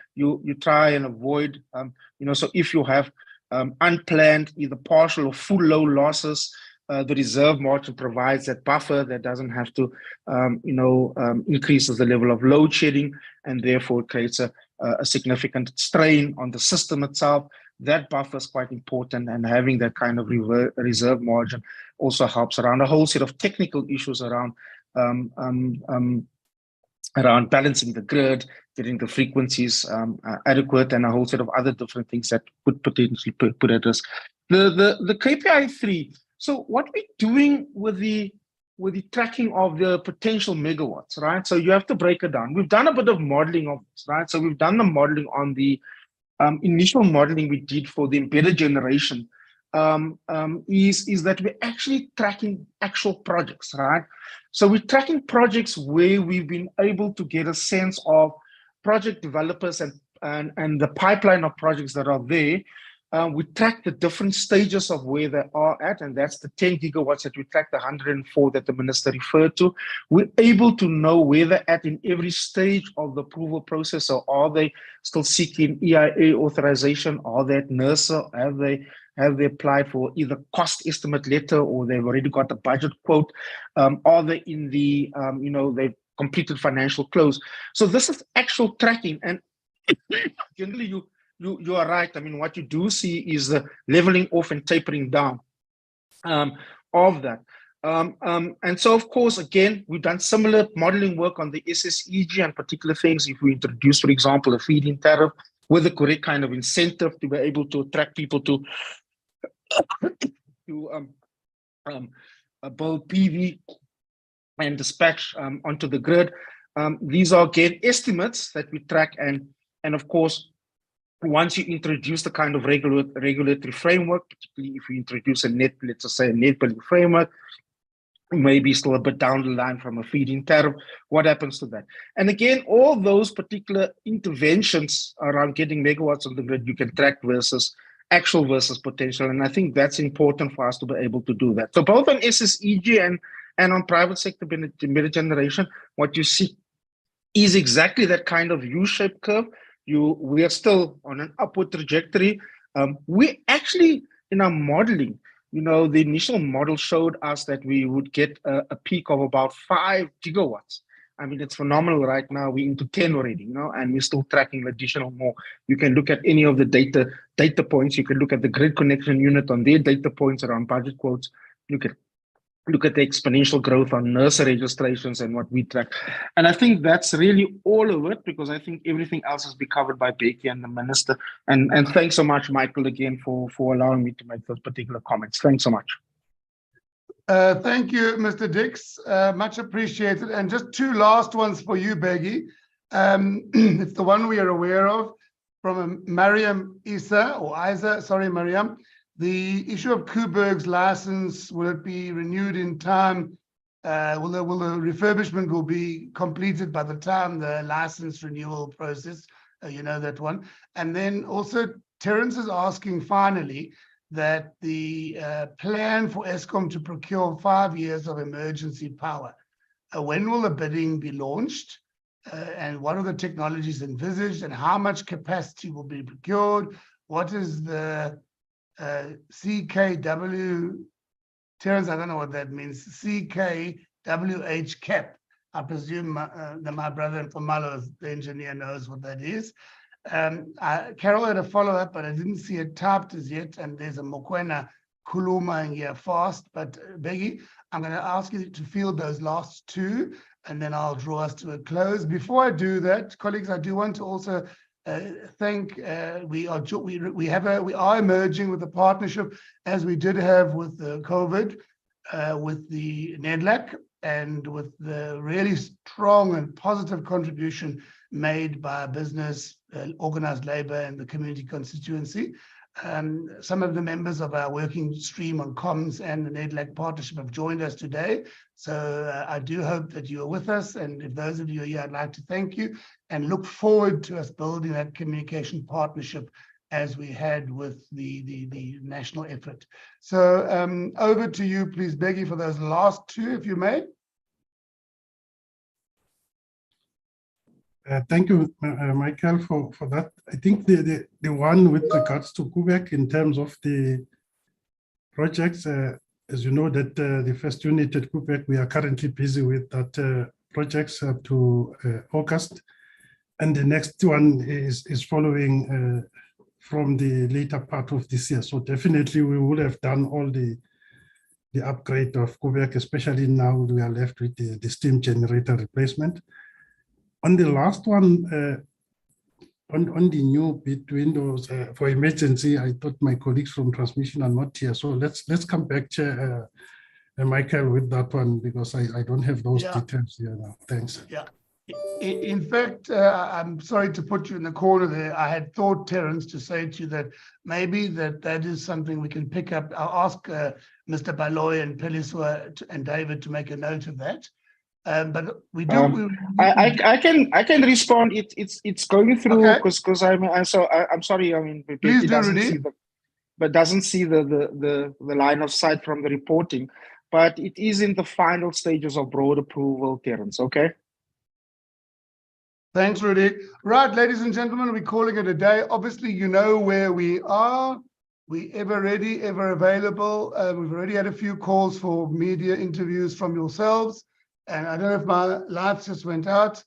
D: try and avoid, so if you have unplanned, either partial or full load losses, the reserve margin provides that buffer that doesn't have to, increases the level of load shedding, and therefore creates a significant strain on the system itself. That buffer is quite important, and having that kind of reserve margin also helps around a whole set of technical issues around balancing the grid, getting the frequencies adequate, and a whole set of other different things that could potentially put at risk. The KPI 3. So what we're doing with the tracking of the potential megawatts, right? So you have to break it down. We've done a bit of modeling of this, right? So we've done the modeling on the initial modeling we did for the embedded generation. Is that we're actually tracking actual projects, right? So we're tracking projects where we've been able to get a sense of project developers and the pipeline of projects that are there. We track the different stages of where they are at, and that's the 10 gigawatts that we track, the 104 that the minister referred to. We're able to know where they're at in every stage of the approval process. So are they still seeking EIA authorization? Are they at NERSA? Have they applied for either cost estimate letter, or they've already got a budget quote? Are they in the, they've completed financial close? So this is actual tracking, and generally you are right. I mean, what you do see is the leveling off and tapering down of that. And so, of course, again, we've done similar modeling work on the SSEG and particular things. If we introduce, for example, a feed-in tariff with the correct kind of incentive to be able to attract people to build PV and dispatch onto the grid. These are, again, estimates that we track, and of course, once you introduce the kind of regulatory framework, particularly if you introduce let's just say a net billing framework, maybe still a bit down the line from a feed-in tariff, what happens to that? And again, all those particular interventions around getting megawatts on the grid, you can track versus actual versus potential. And I think that's important for us to be able to do that. So both on SSEG and on private sector embedded generation, what you see is exactly that kind of U-shaped curve. We are still on an upward trajectory. We actually, in our modeling, the initial model showed us that we would get a peak of about 5 gigawatts. I mean, it's phenomenal right now. We're into 10 already, and we're still tracking additional more. You can look at any of the data points. You can look at the grid connection unit on their data points around budget quotes. Look at
G: look at the exponential growth on nurse registrations and what we track. And I think that's really all of it, because I think everything else has been covered by Becky and the Minister. And thanks so much, Michael, again, for allowing me to make those particular comments. Thanks so much.
B: Thank you, Mr. Dix. Much appreciated. And just two last ones for you, Beggy. It's the one we are aware of from Mariam Isa, sorry, Mariam. The issue of Kuberg's license, will it be renewed in time? Will the refurbishment will be completed by the time the license renewal process? You know that one. And then also Terence is asking finally that the plan for Eskom to procure 5 years of emergency power. When will the bidding be launched? And what are the technologies envisaged, and how much capacity will be procured? What is the CKW, Terence, I don't know what that means, CKWH cap. I presume my brother from Malo, the engineer, knows what that is. Carol had a follow-up, but I didn't see it typed as yet, and there's a Mokwena Kuluma in here fast. But Beggy, I'm going to ask you to field those last two, and then I'll draw us to a close. Before I do that, colleagues, I do want to also thank, we are emerging with a partnership, as we did have with the COVID, with the NEDLAC, and with the really strong and positive contribution made by business, organized labor, and the community constituency. Some of the members of our working stream on comms and the NEDLAC partnership have joined us today. So I do hope that you are with us. And if those of you are here, I'd like to thank you and look forward to us building that communication partnership as we had with the national effort. So over to you, please, Beggy, for those last two, if you may.
C: Thank you, Michael, for that. I think the one with regards to Quebec in terms of the projects, as you know, that the first unit at Quebec, we are currently busy with that projects up to August. And the next one is following from the later part of this year. So definitely we will have done all the upgrade of Quebec, especially now we are left with the steam generator replacement. On the last one, on the new bid windows for emergency, I thought my colleagues from transmission are not here. So let's come back, Chair, Michael, with that one, because I don't have those details here now. Thanks.
B: Yeah. In fact, I'm sorry to put you in the corner there. I had thought, Terence, to say to you that maybe that is something we can pick up. I'll ask Mr. Baloy and Peliswa and David to make a note of that. But we do.
G: I can respond. It's going through because I'm sorry. I mean,
B: please do, Rudy.
G: But doesn't see the line of sight from the reporting. But it is in the final stages of broad approval, Terence. Okay.
B: Thanks, Rudy. Right, ladies and gentlemen, we're calling it a day. Obviously, you know where we are. We ever ready, ever available. We've already had a few calls for media interviews from yourselves. And I don't know if my lights just went out,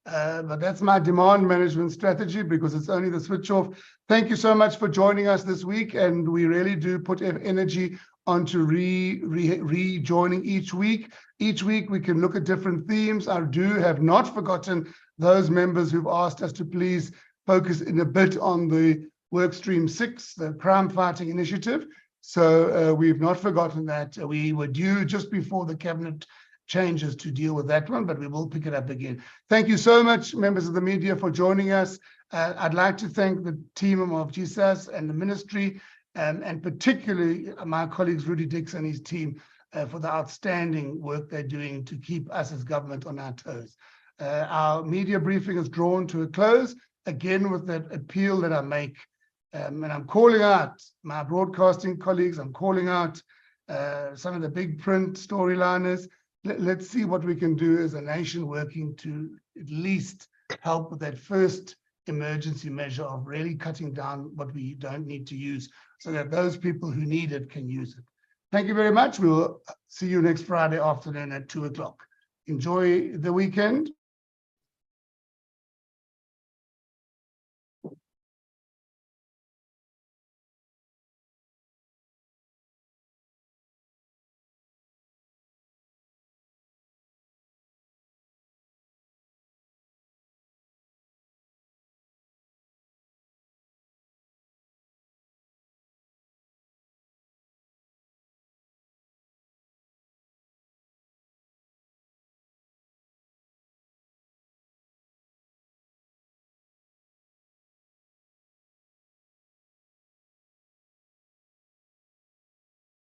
B: but that's my demand management strategy, because it's only the switch off. Thank you so much for joining us this week. And we really do put energy onto rejoining each week. Each week we can look at different themes. I have not forgotten those members who've asked us to please focus in a bit on the workstream 6, the crime fighting initiative. So we've not forgotten that. We were due just before the cabinet changes to deal with that one, but we will pick it up again. Thank you so much, members of the media, for joining us. I'd like to thank the team of GSAS and the ministry, and particularly my colleagues Rudy Dix and his team for the outstanding work they're doing to keep us as government on our toes. Our media briefing is drawn to a close, again with that appeal that I make. And I'm calling out my broadcasting colleagues, I'm calling out some of the big print storyliners. Let's see what we can do as a nation working to at least help with that first emergency measure of really cutting down what we don't need to use, so that those people who need it can use it. Thank you very much. We will see you next Friday afternoon at 2 o'clock. Enjoy the weekend.